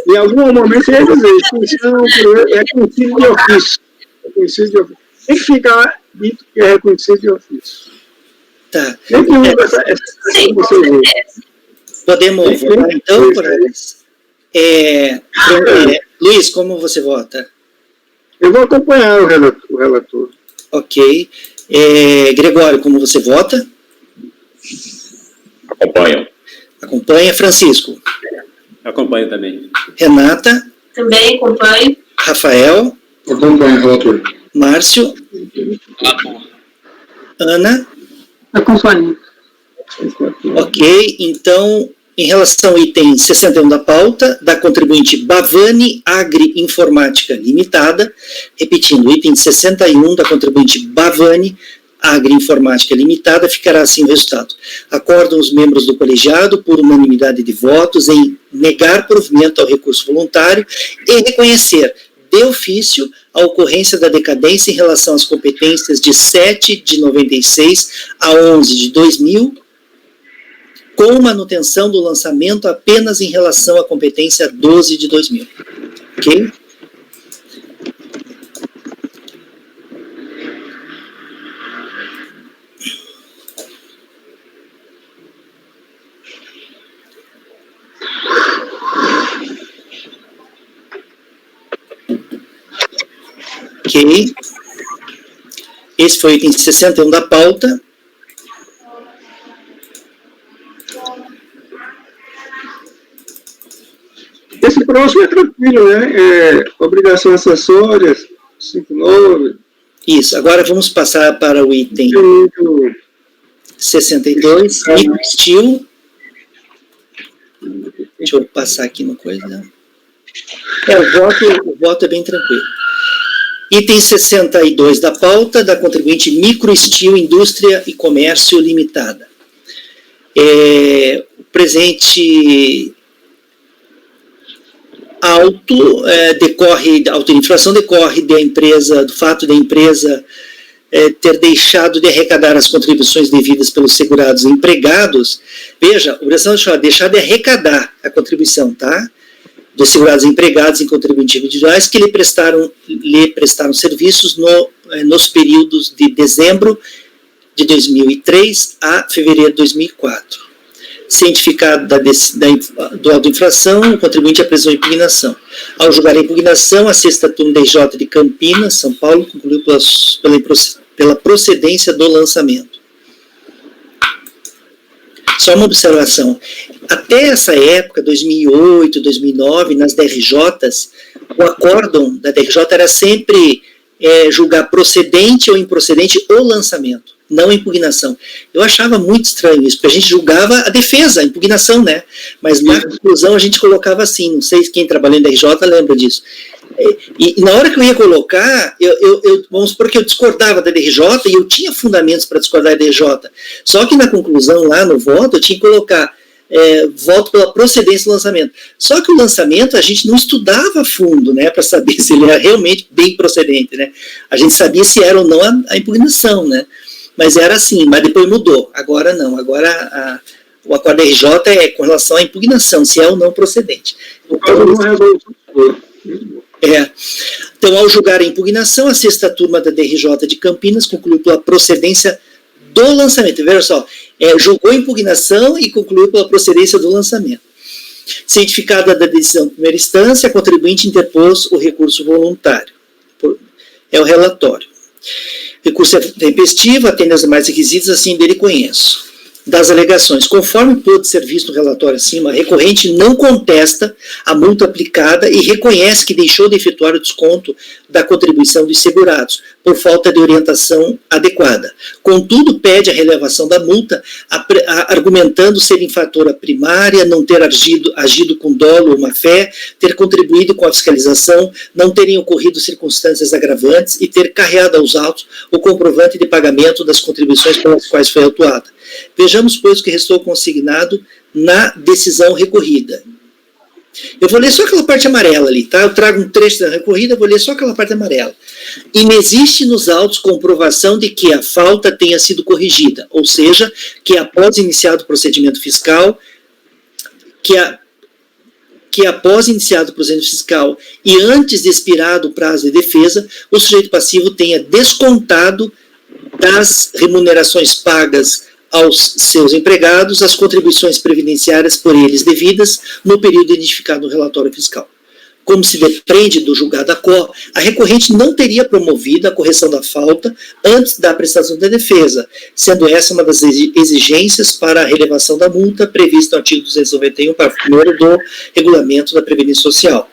em algum momento você ia dizer extinção, é reconhecido de ofício. Reconhecido de ofício. Tem que ficar dito que é reconhecido de ofício. Tá. Sim, com certeza. Podemos votar então, colegas? Luiz, como você vota? Eu vou acompanhar o relator. Ok. Gregório, como você vota? Acompanho. Acompanha. Francisco? Acompanho também. Renata? Também acompanho. Rafael? Acompanho, relator. Márcio? Relator. Ana? Acompanho. Ok, então Em relação ao item 61 da pauta, da contribuinte Bavani Agri Informática Limitada, repetindo, o item 61 da contribuinte Bavani Agri Informática Limitada, ficará assim o resultado. Acordam os membros do colegiado, por unanimidade de votos, em negar provimento ao recurso voluntário e reconhecer, de ofício, a ocorrência da decadência em relação às competências de 7 de 96 a 11 de 2000, com manutenção do lançamento apenas em relação à competência 12 de 2000. Ok? Ok. Esse foi o item 61 da pauta. Esse próximo é tranquilo, né? Obrigação acessória, 59. Isso. Agora vamos passar para o item 62, microsteel. Deixa eu passar aqui uma coisa. O voto é bem tranquilo. Item 62 da pauta, da contribuinte Microsteel Indústria e Comércio Limitada. O presente autoinfração decorre da empresa, do fato da empresa ter deixado de arrecadar as contribuições devidas pelos segurados empregados. Veja, a obrigação é deixar de arrecadar a contribuição, tá? Dos segurados empregados em contribuintes individuais que lhe prestaram serviços nos períodos de dezembro de 2003 a fevereiro de 2004. Cientificado do auto de infração, o contribuinte apresentou impugnação. Ao julgar a impugnação, a 6ª turma da IJ de Campinas, São Paulo, concluiu pela procedência do lançamento. Só uma observação. Até essa época, 2008, 2009, nas DRJs, o acórdão da DRJ era sempre julgar procedente ou improcedente o lançamento, não a impugnação. Eu achava muito estranho isso, porque a gente julgava a defesa, a impugnação, né? Mas na conclusão a gente colocava assim, não sei quem trabalhou em DRJ lembra disso. E na hora que eu ia colocar, vamos supor que eu discordava da DRJ e eu tinha fundamentos para discordar da DRJ. Só que na conclusão, lá no voto, eu tinha que colocar voto pela procedência do lançamento. Só que o lançamento a gente não estudava a fundo, né, para saber se ele era realmente bem procedente, né. A gente sabia se era ou não a impugnação, né. Mas era assim, mas depois mudou. Agora não, agora o acordo da RJ é com relação à impugnação, se é ou não procedente. Então, ao julgar a impugnação, a 6ª turma da DRJ de Campinas concluiu pela procedência do lançamento. Veja só, julgou a impugnação e concluiu pela procedência do lançamento. Cientificada da decisão de primeira instância, a contribuinte interpôs o recurso voluntário. É o relatório. Recurso é tempestivo, atende aos demais requisitos, assim dele conheço. Das alegações, conforme pôde ser visto no relatório acima, a recorrente não contesta a multa aplicada e reconhece que deixou de efetuar o desconto da contribuição dos segurados, por falta de orientação adequada. Contudo, pede a relevação da multa, argumentando ser infratora primária, não ter agido com dolo ou má-fé, ter contribuído com a fiscalização, não terem ocorrido circunstâncias agravantes e ter carreado aos autos o comprovante de pagamento das contribuições pelas quais foi autuada. Vejamos, pois, o que restou consignado na decisão recorrida. Eu vou ler só aquela parte amarela ali, tá? Eu trago um trecho da recorrida, vou ler só aquela parte amarela. Inexiste nos autos comprovação de que a falta tenha sido corrigida, ou seja, que após iniciado o procedimento fiscal, após iniciado o procedimento fiscal e antes de expirado o prazo de defesa, o sujeito passivo tenha descontado das remunerações pagas aos seus empregados as contribuições previdenciárias por eles devidas no período identificado no relatório fiscal. Como se depreende do julgado da COR, a recorrente não teria promovido a correção da falta antes da prestação da defesa, sendo essa uma das exigências para a relevação da multa prevista no artigo 291, parágrafo 1º do Regulamento da Previdência Social,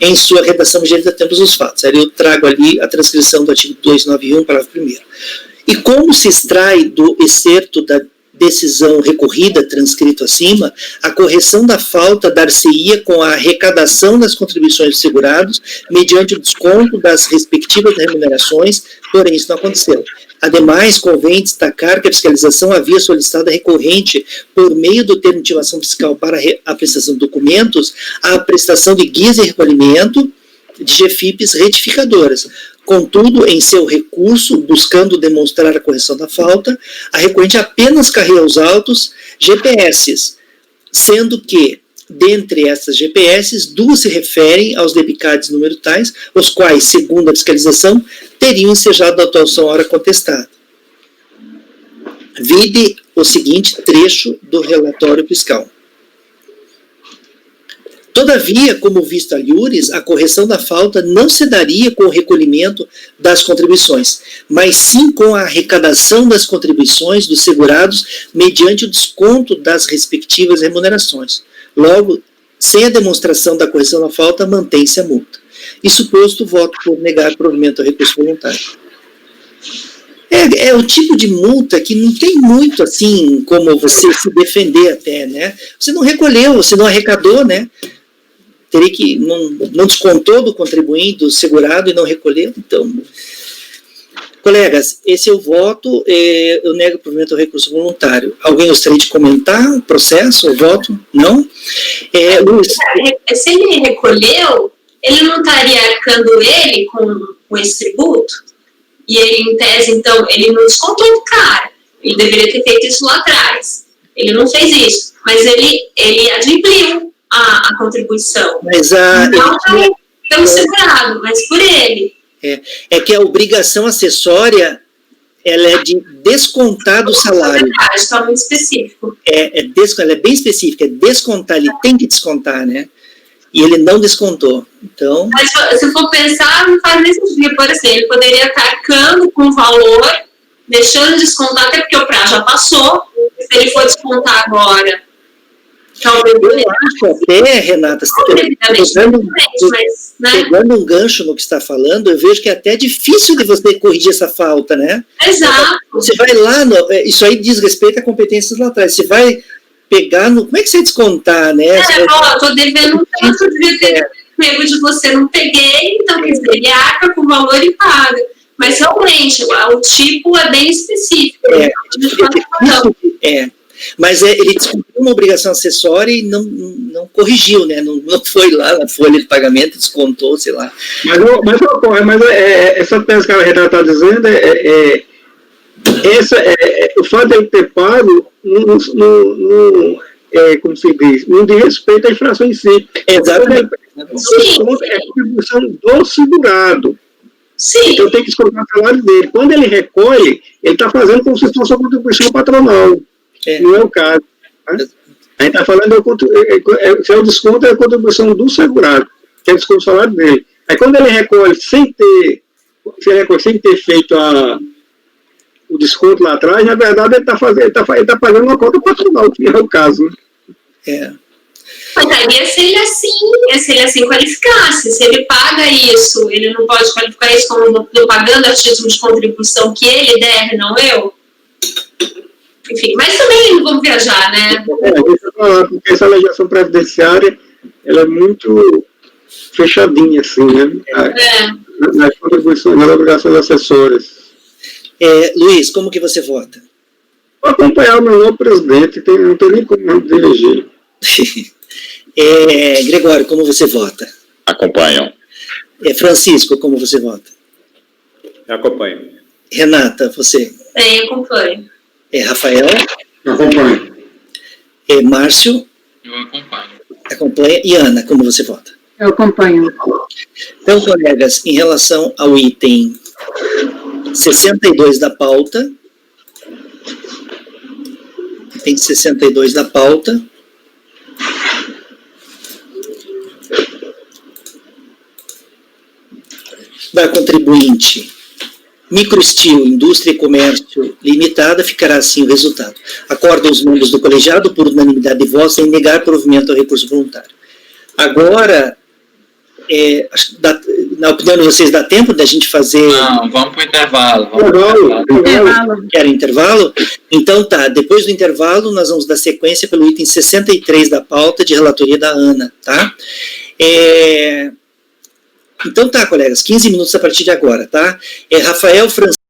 em sua redação vigente a tempos dos fatos. Aí eu trago ali a transcrição do artigo 291, parágrafo 1º. E como se extrai do excerto decisão recorrida, transcrito acima, a correção da falta dar-se-ia com a arrecadação das contribuições dos segurados, mediante o desconto das respectivas remunerações, porém isso não aconteceu. Ademais, convém destacar que a fiscalização havia solicitado a recorrente, por meio do termo de intimação fiscal para a prestação de documentos, a prestação de guias de recolhimento de GFIPs retificadoras. Contudo, em seu recurso, buscando demonstrar a correção da falta, a recorrente apenas carrega aos autos GPS, sendo que, dentre essas GPS, 2 se referem aos debicados número tais, os quais, segundo a fiscalização, teriam ensejado a atuação hora contestada. Vide o seguinte trecho do relatório fiscal. Todavia, como visto a Iures, a correção da falta não se daria com o recolhimento das contribuições, mas sim com a arrecadação das contribuições dos segurados mediante o desconto das respectivas remunerações. Logo, sem a demonstração da correção da falta, mantém-se a multa. Isso posto, voto por negar provimento ao recurso voluntário. É o tipo de multa que não tem muito, assim, como você se defender até, né? Você não recolheu, você não arrecadou, né? Teria que, não descontou do contribuinte, do segurado e não recolheu, então... Colegas, esse é o voto, eu nego o provimento ao recurso voluntário. Alguém gostaria de comentar o processo, o voto? Não? Luiz. Se ele recolheu, ele não estaria arcando ele com esse tributo? E ele, em tese, então, ele não descontou do cara. Ele deveria ter feito isso lá atrás. Ele não fez isso, mas ele adimpliu a contribuição. Mas não pelo segurado, mas por ele. É que a obrigação acessória, ela é de descontar do salário. Está muito específico. Ela é bem específica, é descontar, ele tem que descontar, né? E ele não descontou. Então... Mas se for pensar, não faz nem sentido. Por exemplo, ele poderia estar arcando com o valor, deixando de descontar, até porque o prazo já passou. Se ele for descontar agora, talvez eu acho até, Renata, pegando um gancho no que está falando, eu vejo que é até difícil de você corrigir essa falta, né? Exato. Você vai lá, isso aí diz respeito a competências lá atrás, você vai pegar no... Como é que você descontar, né? Estou devendo um tanto, devia ter pego de você, não peguei, então, quer dizer, ele arca com o valor e paga. Mas, realmente, o tipo é bem específico. Mas ele descumpriu uma obrigação acessória e não corrigiu, né? Não foi lá na folha de pagamento, descontou, sei lá. Mas essa tese que a Renata está dizendo o fato de ele ter pago como se diz, não diz respeito à infração em si. Exatamente. É a contribuição do segurado. Sim. Então tem que descontar o salário dele. Quando ele recolhe, ele está fazendo como se fosse uma contribuição patronal. Não é o caso. Né? A gente está falando, se é o desconto, é a contribuição do segurado, que é o desconto do salário dele. Aí quando ele recolhe sem ter feito o desconto lá atrás, na verdade ele está pagando uma conta patronal, que é o caso. Né? Mas aí se ele assim qualificasse, se ele paga isso, ele não pode qualificar isso como pagando a título de contribuição que ele deve, não eu? Enfim, mas também não vamos viajar, né? Porque essa legislação previdenciária, ela é muito fechadinha, assim, né? Nas contribuições, nas obrigações acessórias. Luiz, como que você vota? Vou acompanhar o meu novo presidente, não tem nem como dirigir. Gregório, como você vota? Acompanham. Francisco, como você vota? Eu acompanho. Renata, você? Eu acompanho. Rafael? Eu acompanho. Márcio? Eu acompanho. Acompanha. E Ana, como você vota? Eu acompanho. Então, colegas, em relação ao item 62 da pauta, item 62 da pauta, da contribuinte Microsteel, Indústria e Comércio Limitada, ficará assim o resultado. Acordam os membros do colegiado, por unanimidade de votos, em negar provimento ao recurso voluntário. Agora, na opinião de vocês, dá tempo da gente fazer... Não, vamos para o intervalo. Quer intervalo? Então tá, depois do intervalo nós vamos dar sequência pelo item 63 da pauta de relatoria da Ana, tá? Então tá, colegas, 15 minutos a partir de agora, tá? Rafael Francisco